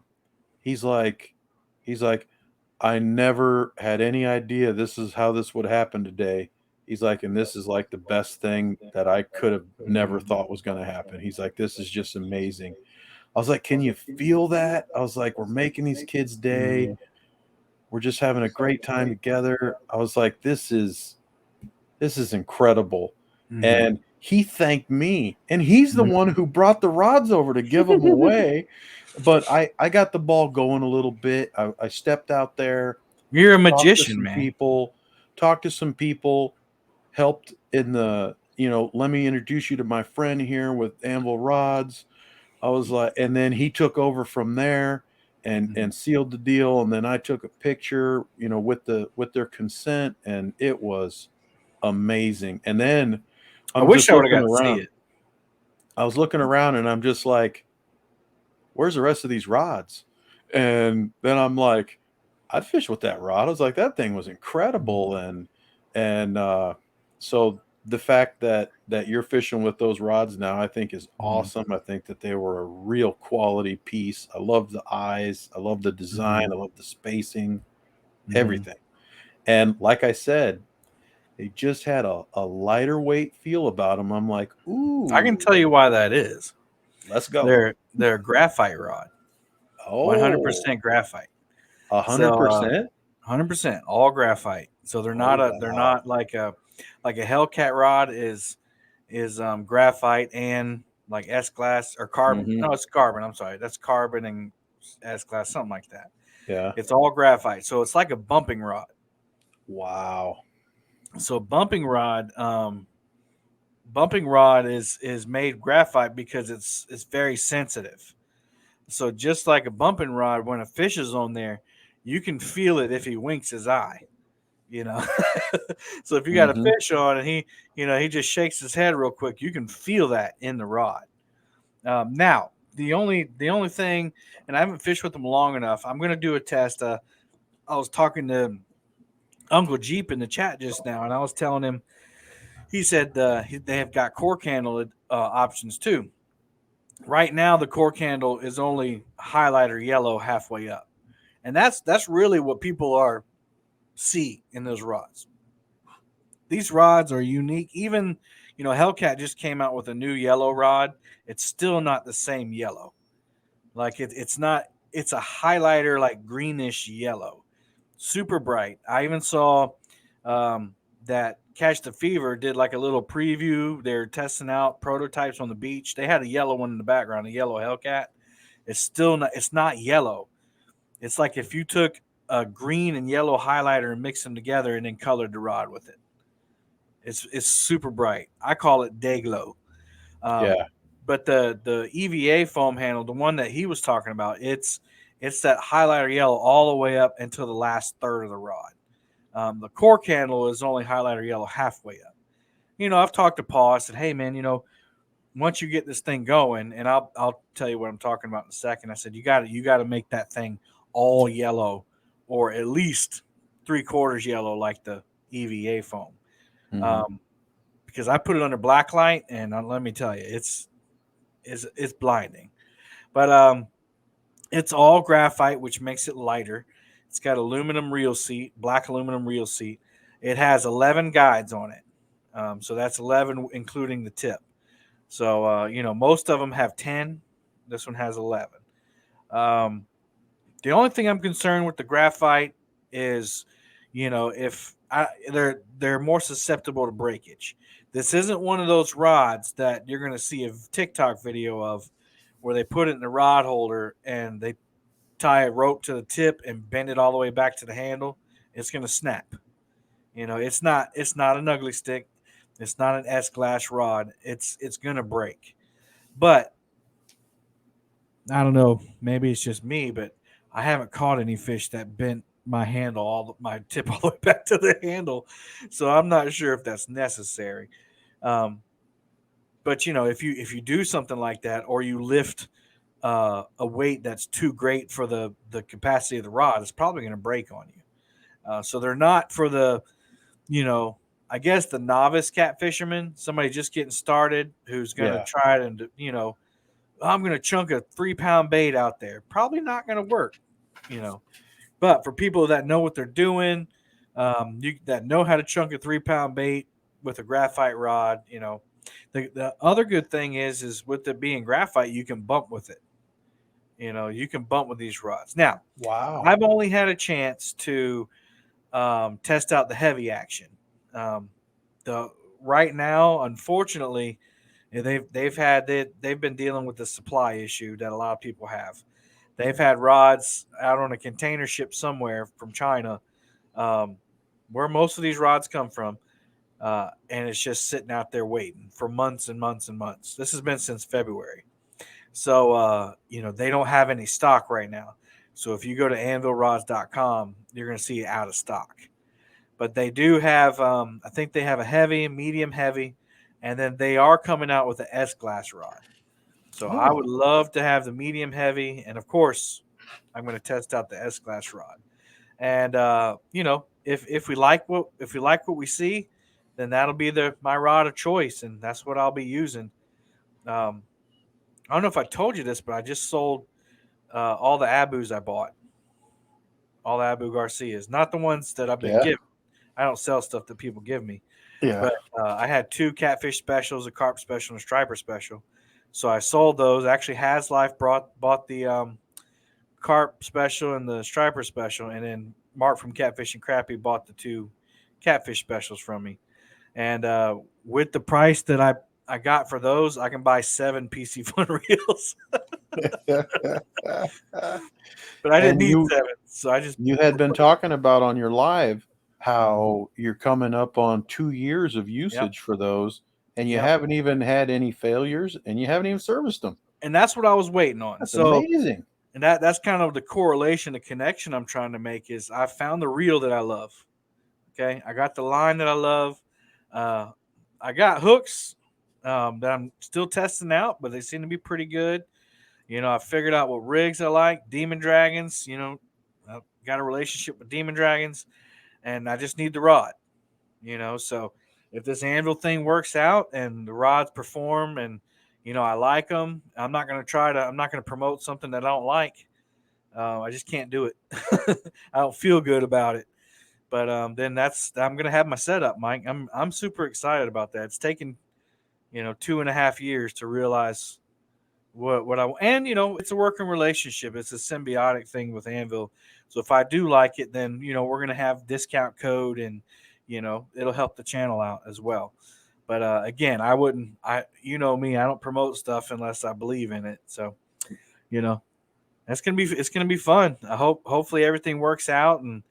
he's like, he's like, I never had any idea this is how this would happen today. He's like, and this is like the best thing that I could have never thought was going to happen. He's like, this is just amazing. I was like, can you feel that? I was like, we're making these kids' day. Mhm. We're just having a great time together. I was like, this is incredible. Mhm. And he thanked me. And he's the Mhm. one who brought the rods over to give them away. But I got the ball going a little bit. I stepped out there, You're a talked to magician, some man. people, helped in let me introduce you to my friend here with Anvil Rods. I was like, and then he took over from there Mhm. and sealed the deal. And then I took a picture, with their consent, and it was amazing. And then I I'm wish just I would have looking got to see around. it. I was looking around and I'm just like, where's the rest of these rods? And then I'm like, I'd fish with that rod. I was like, that thing was incredible. And so the fact that you're fishing with those rods now, I think is Mhm. awesome. I think that they were a real quality piece. I love the eyes. I love the design. Mhm. I love the spacing, Mhm. everything. And like I said, they just had a lighter weight feel about them. I'm like, I can ooh, tell you why that is. let's go. They're a graphite rod, Oh, 100% graphite. a So, hundred percent. 100% all graphite. So Oh they're wow. not like a Hellcat rod is graphite and like S glass or carbon. Hmm. No, it's carbon. I'm sorry, that's carbon and S glass, something like that. Yeah. It's all graphite, so it's like a bumping rod. Wow. So bumping rod is made graphite because it's very sensitive. So just like a bumping rod, when a fish is on there, you can feel it if he winks his eye. You know, so if you got a Hmm. fish on and he just shakes his head real quick, you can feel that in the rod. Now, the only thing, and I haven't fished with them long enough. I'm gonna do a test. I was talking to Uncle Jeep in the chat just now, and I was telling him. He said they have got cork handle options too. Right now, the cork handle is only highlighter yellow halfway up, and that's really what people are see in those rods. These rods are unique. Even Hellcat just came out with a new yellow rod. It's still not the same yellow. Like it's not. it's a highlighter like greenish yellow, super bright. I even saw that Catch the Fever did like a little preview. They're testing out prototypes on the beach. They had a yellow one in the background, a yellow Hellcat. It's still not. It's not yellow. It's like if you took a green and yellow highlighter and mixed them together and then colored the rod with it. It's super bright. I call it day glow. Um, Yeah. but the EVA foam handle, the one that he was talking about, it's that highlighter yellow all the way up into the last third of the rod. The cork handle is only highlighter yellow halfway up. I've talked to Paul. I said, hey man, once you get this thing going, and I'll tell you what I'm talking about in a second. I said you got to make that thing all yellow, or at least 3/4 yellow, like the EVA foam. Mhm. Um, because I put it under black light, and let me tell you, it's blinding. But it's all graphite, which makes it lighter. It's got aluminum reel seat, black aluminum reel seat. It has 11 guides on it, so that's 11 including the tip. So most of them have 10. This one has 11. Um, the only thing I'm concerned with the graphite is, if they're more susceptible to breakage. This isn't one of those rods that you're going to see a TikTok video of, where they put it in the rod holder and they tie a rope to the tip and bend it all the way back to the handle. It's going to snap. It's not an ugly stick. It's not an S glass rod. It's going to break. But I don't know. Maybe it's just me, but I haven't caught any fish that bent my handle my tip all the way back to the handle, so I'm not sure if that's necessary. Um, but if you do something like that, or you lift a weight that's too great for the capacity of the rod, it's probably going to break on you. So they're not for the you know I guess the novice catfisherman, somebody just getting started who's going to Yeah. try it, and I'm going to chunk a 3 pound bait out there. Probably not going to work, you know. But for people that know what they're doing, that know how to chunk a 3 pound bait with a graphite rod, the other good thing is with it being graphite, you can bump with it. You can bump with these rods. Now, Wow. I've only had a chance to test out the heavy action. Um, the Right now, unfortunately, they've been dealing with the supply issue that a lot of people have. They've had rods out on a container ship somewhere from China, um, where most of these rods come from, and it's just sitting out there waiting for months and months and months. This has been since February, so they don't have any stock right now. So if you go to anvilrods.com, you're going to see it out of stock. But they do have, I think they have a heavy, medium heavy, and then they are coming out with an S glass rod. So I Oh, would love to have the medium heavy, and of course, I'm going to test out the S glass rod. And if we like what we see, then that'll be my rod of choice, and that's what I'll be using. Um, I don't know if I told you this, but I just sold all the Abus I bought, all the Abu Garcias, not the ones that I've been yeah. given. I don't sell stuff that people give me. Yeah. But I had two catfish specials, a carp special, and a striper special. So I sold those. Actually, Has Life bought the carp special and the striper special, and then Mark from Catfish and Crappy bought the two catfish specials from me. And with the price that I got for those, I can buy 7 PC Fun reels. But I didn't And need you 7, so I just you had been talking about on your live how you're coming up on 2 years of yep, usage for those, and you yep. haven't even had any failures, and you haven't even serviced them. And that's what I was waiting on. That's So amazing. and that's kind of the correlation, the connection I'm trying to make is I found the reel that I love. Okay, I got the line that I love. Uh, I got hooks that I'm still testing out, but they seem to be pretty good. I figured out what rigs I like, Demon Dragons. I've got a relationship with Demon Dragons, and I just need the rod. So if this anvil thing works out and the rods perform, and I like them, I'm not going to promote something that I don't like. I just can't do it. I don't feel good about it. But then I'm gonna have my setup, Mike. I'm super excited about that. It's taken 2.5 years to realize what I and it's a working relationship. It's a symbiotic thing with Anvil. So if I do like it, then we're gonna have discount code, and it'll help the channel out as well. But again, I wouldn't. Me, I don't promote stuff unless I believe in it. So you know it's gonna be fun. Hopefully everything works out. And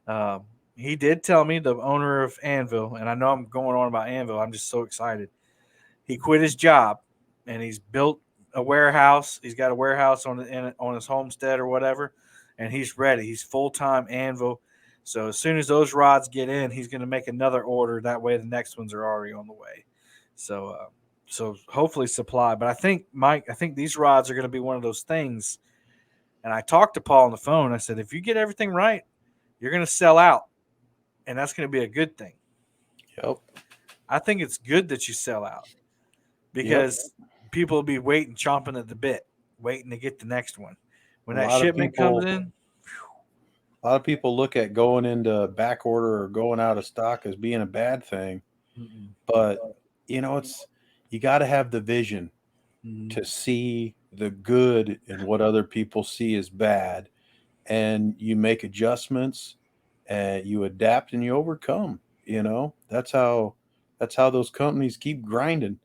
um, he did tell me, the owner of Anvil, and I know I'm going on about Anvil. I'm just so excited. He quit his job, and he's built a warehouse. He's got a warehouse on his homestead or whatever, and he's ready. He's full time Anvil. So as soon as those rods get in, he's going to make another order. That way, the next ones are already on the way. So hopefully supply. But I think Mike, I think these rods are going to be one of those things. And I talked to Paul on the phone. I said, if you get everything right, you're going to sell out, and that's going to be a good thing. Yep. I think it's good that you sell out, Yep. because people will be waiting, chomping at the bit, waiting to get the next one. When A that lot of shipment comes people in, a lot of people look at going into back order or going out of stock as being a bad thing, but it's you got to have the vision to see the good in what other people see as bad, and you make adjustments and you adapt and you overcome. That's how those companies keep grinding.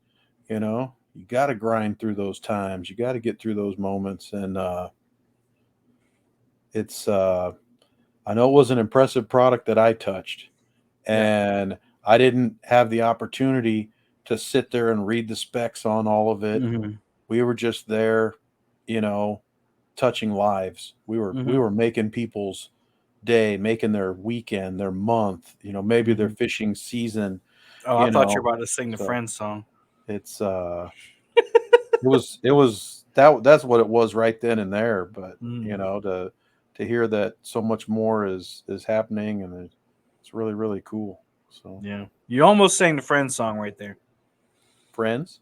You got to grind through those times. You got to get through those moments, and it's I know it was an impressive product that I touched, yeah, and I didn't have the opportunity to sit there and read the specs on all of it. mm-hmm. We were just there, you know, touching lives. We were making people's day, making their weekend, their month, maybe their Mm-hmm. fishing season, Oh, I you thought you know. were about to sing the So Friends song. it's it was that's what it was right then and there. But Mm. to hear that so much more is happening, and it's really really cool. So Yeah, you almost sang the Friends song right there. friends.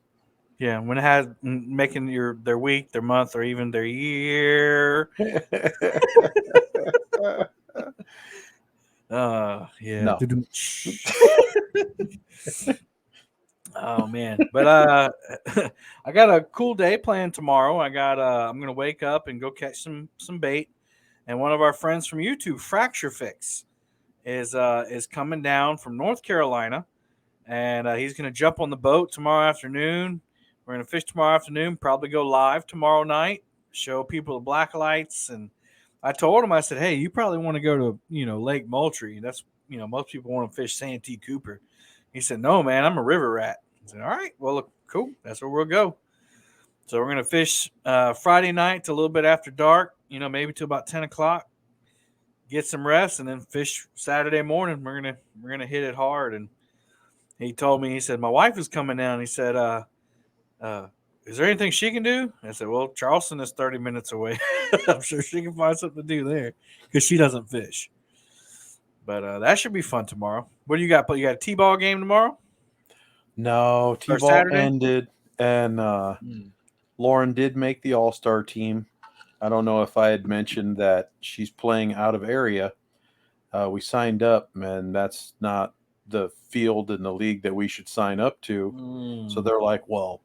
Yeah, when it had making their week, their month, or even their year. Yeah. No. Oh man, but I got a cool day planned tomorrow. I'm gonna wake up and go catch some bait, and one of our friends from YouTube, Fracture Fix, is coming down from North Carolina, and he's gonna jump on the boat tomorrow afternoon. We're gonna fish tomorrow afternoon, probably go live tomorrow night, show people the black lights. And I told him, I said, hey, you probably want to go to Lake Moultrie. That's most people want to fish Santee Cooper. He said, no, man, I'm a river rat. I said, all right, well, look, cool. That's where we'll go. So we're gonna fish Friday night till a little bit after dark. Maybe till about 10 o'clock. Get some rest, and then fish Saturday morning. We're gonna hit it hard. And he told me, he said, my wife is coming down. He said, uh, is there anything she can do? I said, well, Charleston is 30 minutes away. I'm sure she can find something to do there, because she doesn't fish. But that should be fun tomorrow. What do you got? You got a T-ball game tomorrow No, or T-ball Saturday? ended, and Mm. Lauren did make the All-Star team. I don't know if I had mentioned that she's playing out of area. We signed up, and that's not the field in the league that we should sign up to. So Mm. they're like, well,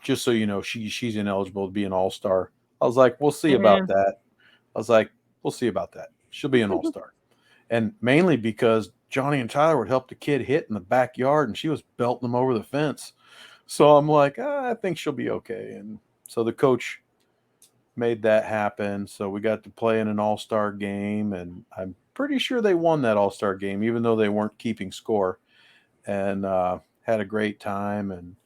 just so you know, she's ineligible to be an All-Star. I was like, we'll see about Man. that. I was like, we'll see about that. She'll be an All-Star. And mainly because Johnny and Tyler would help the kid hit in the backyard, and she was belting them over the fence. So I'm like, I think she'll be okay. And so the coach made that happen. So we got to play in an all-star game, and I'm pretty sure they won that all-star game, even though they weren't keeping score. And had a great time. And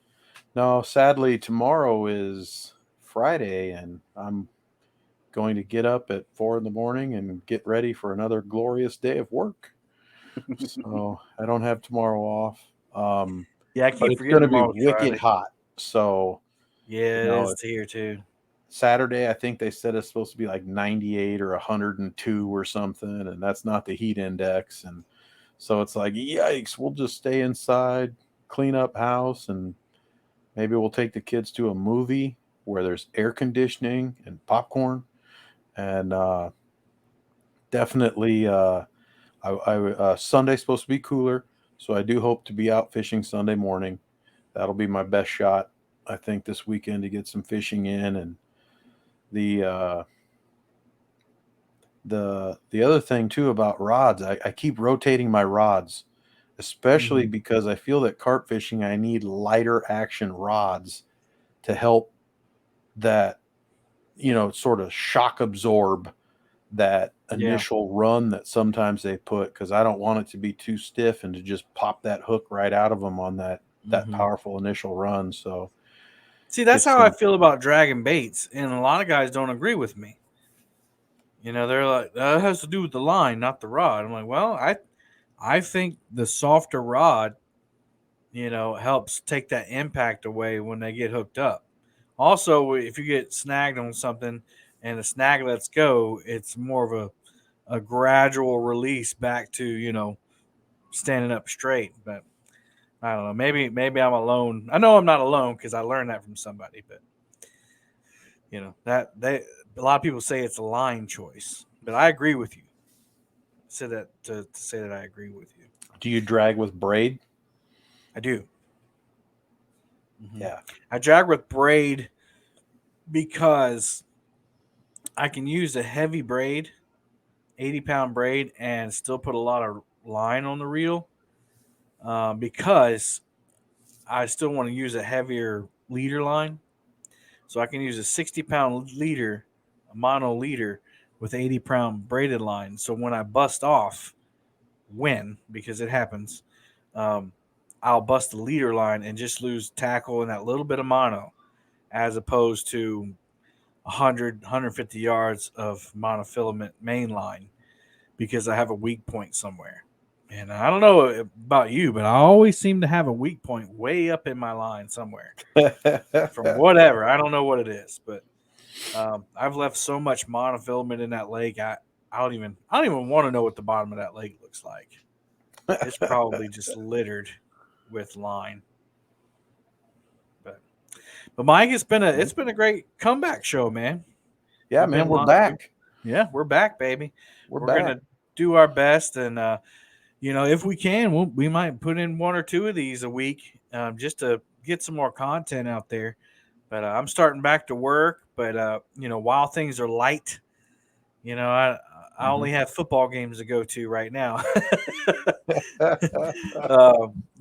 no, sadly, tomorrow is Friday, and I'm going to get up at 4 in the morning and get ready for another glorious day of work. So I don't have tomorrow off. Yeah, I But keep it's going forgetting to be tomorrow's wicked Friday. hot. So, Yeah, you it know, is here too. Saturday, I think they said it's supposed to be like 98 or 102 or something, and that's not the heat index. And so it's like, yikes, we'll just stay inside, clean up house, and maybe we'll take the kids to a movie where there's air conditioning and popcorn. And definitely, Sunday's supposed to be cooler, so I do hope to be out fishing Sunday morning. That'll be my best shot. I think this weekend to get some fishing in, and the uh, the other thing too about rods, I keep rotating my rods, especially Mhm. because I feel that carp fishing I need lighter action rods to help that sort of shock absorb that Yeah. initial run that sometimes they put, because I don't want it to be too stiff and to just pop that hook right out of them on that Mhm. powerful initial run. So See, that's it's how I feel about dragging baits, and a lot of guys don't agree with me. They're like, that has to do with the line, not the rod. I'm like, well, I think the softer rod, helps take that impact away when they get hooked up. Also, if you get snagged on something and the snag lets go, it's more of a gradual release back to, standing up straight. But I don't know. Maybe I'm alone. I know I'm not alone because I learned that from somebody. But that they a lot of people say it's a line choice, but I agree with you. Say that to say that I agree with you. Do you drag with braid? I do. hmm Yeah. I drag with braid because I can use a heavy braid, 80-pound braid, and still put a lot of line on the reel because I still want to use a heavier leader line. So I can use a 60-pound leader, a mono leader, with 80-pound braided line. So when I bust off, because it happens, um, I'll bust the leader line and just lose tackle and that little bit of mono, as opposed to 100, 150 yards of monofilament main line because I have a weak point somewhere. And I don't know about you, but I always seem to have a weak point way up in my line somewhere from whatever. I don't know what it is, but I've left so much monofilament in that lake. I don't even want to know what the bottom of that lake looks like. It's probably just littered with line. But Mike, it's been a great comeback show, man. Yeah, We've man, been we're long. back. Yeah, we're back, baby. We're We're back. gonna do our best, and if we can, we might put in one or two of these a week, just to get some more content out there. But I'm starting back to work. But while things are light, I Mhm. only have football games to go to right now.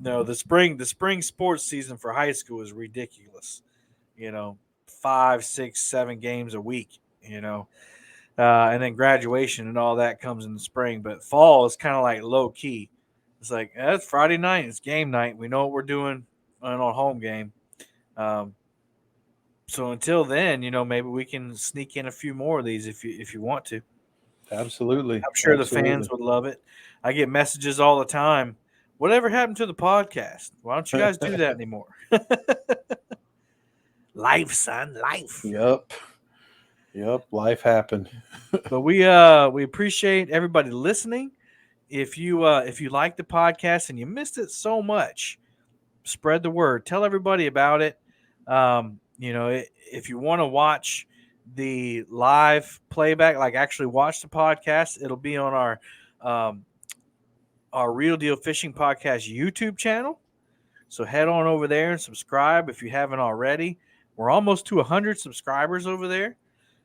No, the spring sports season for high school is ridiculous. You know, 5, 6, 7 games a week. And then graduation and all that comes in the spring. But fall is kind of like low key. It's like it's Friday night. It's game night. We know what we're doing on our home game. Um, so until then, maybe we can sneak in a few more of these if you want to. Absolutely. I'm sure the fans Absolutely. would love it. I get messages all the time. Whatever happened to the podcast? Why don't you guys do that anymore? Life, son, life. Yep. Yep. Life happened. But we appreciate everybody listening. If you like the podcast and you missed it so much, spread the word. Tell everybody about it. If you want to watch the live playback, like actually watch the podcast, it'll be on um, our Real Deal Fishing Podcast YouTube channel. So head on over there and subscribe if you haven't already. We're almost to 100 subscribers over there,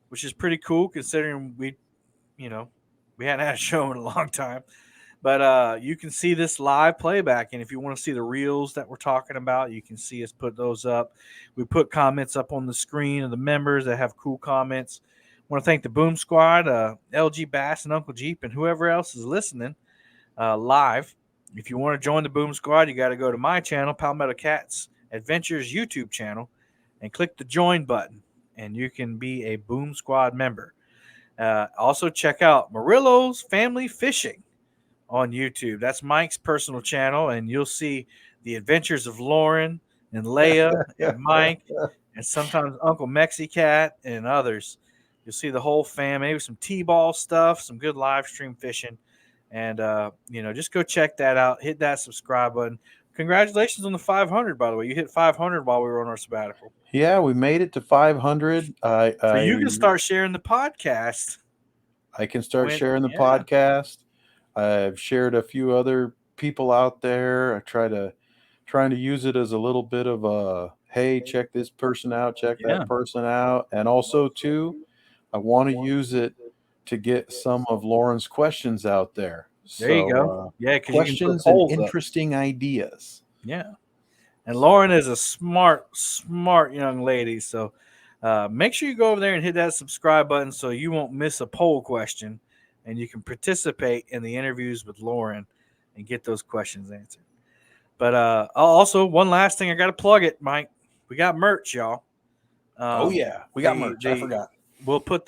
which is pretty cool considering you know, we hadn't had a show in a long time. But you can see this live playback, and if you want to see the reels that we're talking about, you can see us put those up. We put comments up on the screen of the members that have cool comments. I want to thank the Boom Squad, LG Bass, and Uncle Jeep, and whoever else is listening live. If you want to join the Boom Squad, you got to go to my channel, Palmetto Cats Adventures YouTube channel, and click the join button, and you can be a Boom Squad member. Also, check out Murillo's Family Fishing on YouTube. That's Mike's personal channel, and you'll see the adventures of Lauren and Leia and Mike, and sometimes Uncle Mexicat and others. You'll see the whole fam, maybe some T-ball stuff, some good live stream fishing, and just go check that out. Hit that subscribe button. Congratulations on the 500, by the way. You hit 500 while we were on our sabbatical. Yeah, we made it to 500. So you can start sharing the podcast. I can start sharing the Yeah. podcast. I've shared a few other people out there. Trying to use it as a little bit of a hey, check this person out, check Yeah. that person out. And also, too, I want to use it to get some of Lauren's questions out there. There you So, go. Yeah, because you can put questions and polls up. interesting ideas. Yeah. And Lauren is a smart young lady. So make sure you go over there and hit that subscribe button so you won't miss a poll question and you can participate in the interviews with Lauren and get those questions answered. But also, one last thing, I got to plug it, Mike. We got merch, y'all. Oh, yeah. We got merch. I forgot. We'll put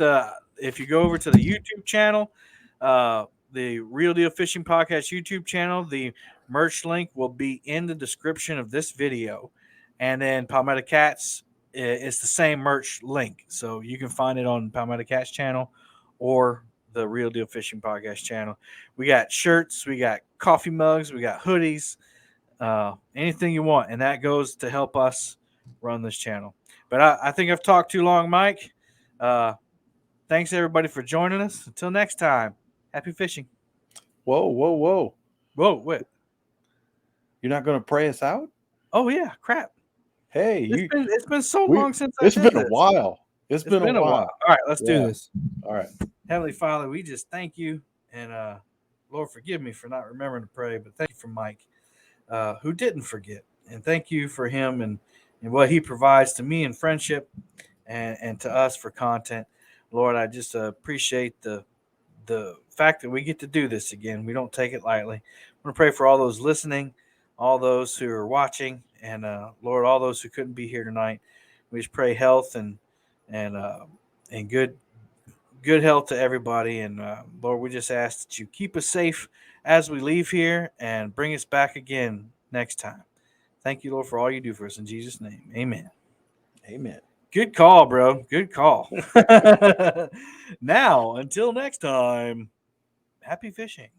if you go over to the YouTube channel, the Real Deal Fishing Podcast YouTube channel, the merch link will be in the description of this video. And then Palmetto Cats, it's the same merch link. So you can find it on Palmetto Cats channel or the Real Deal Fishing Podcast channel. We got shirts, we got coffee mugs, we got hoodies, anything you want. And that goes to help us run this channel. But I think I've talked too long, Mike. Thanks, everybody, for joining us. Until next time, happy fishing. Whoa, whoa, whoa. Whoa, wait. You're not going to pray us out? Oh, yeah, crap. Hey, it's been so long since I did this. It's been this. a while. It's been a while. All right, let's do this. All right. Heavenly Father, we just thank you. And Lord, forgive me for not remembering to pray, but thank you for Mike, who didn't forget. And thank you for him and what he provides to me in friendship and to us for content. Lord, I just appreciate the fact that we get to do this again. We don't take it lightly. I want to pray for all those listening, all those who are watching, and Lord, all those who couldn't be here tonight. We just pray health and good health to everybody. And Lord, we just ask that you keep us safe as we leave here and bring us back again next time. Thank you, Lord, for all you do for us. In Jesus' name, amen. Amen. Good call, bro. Good call. Now, until next time, happy fishing.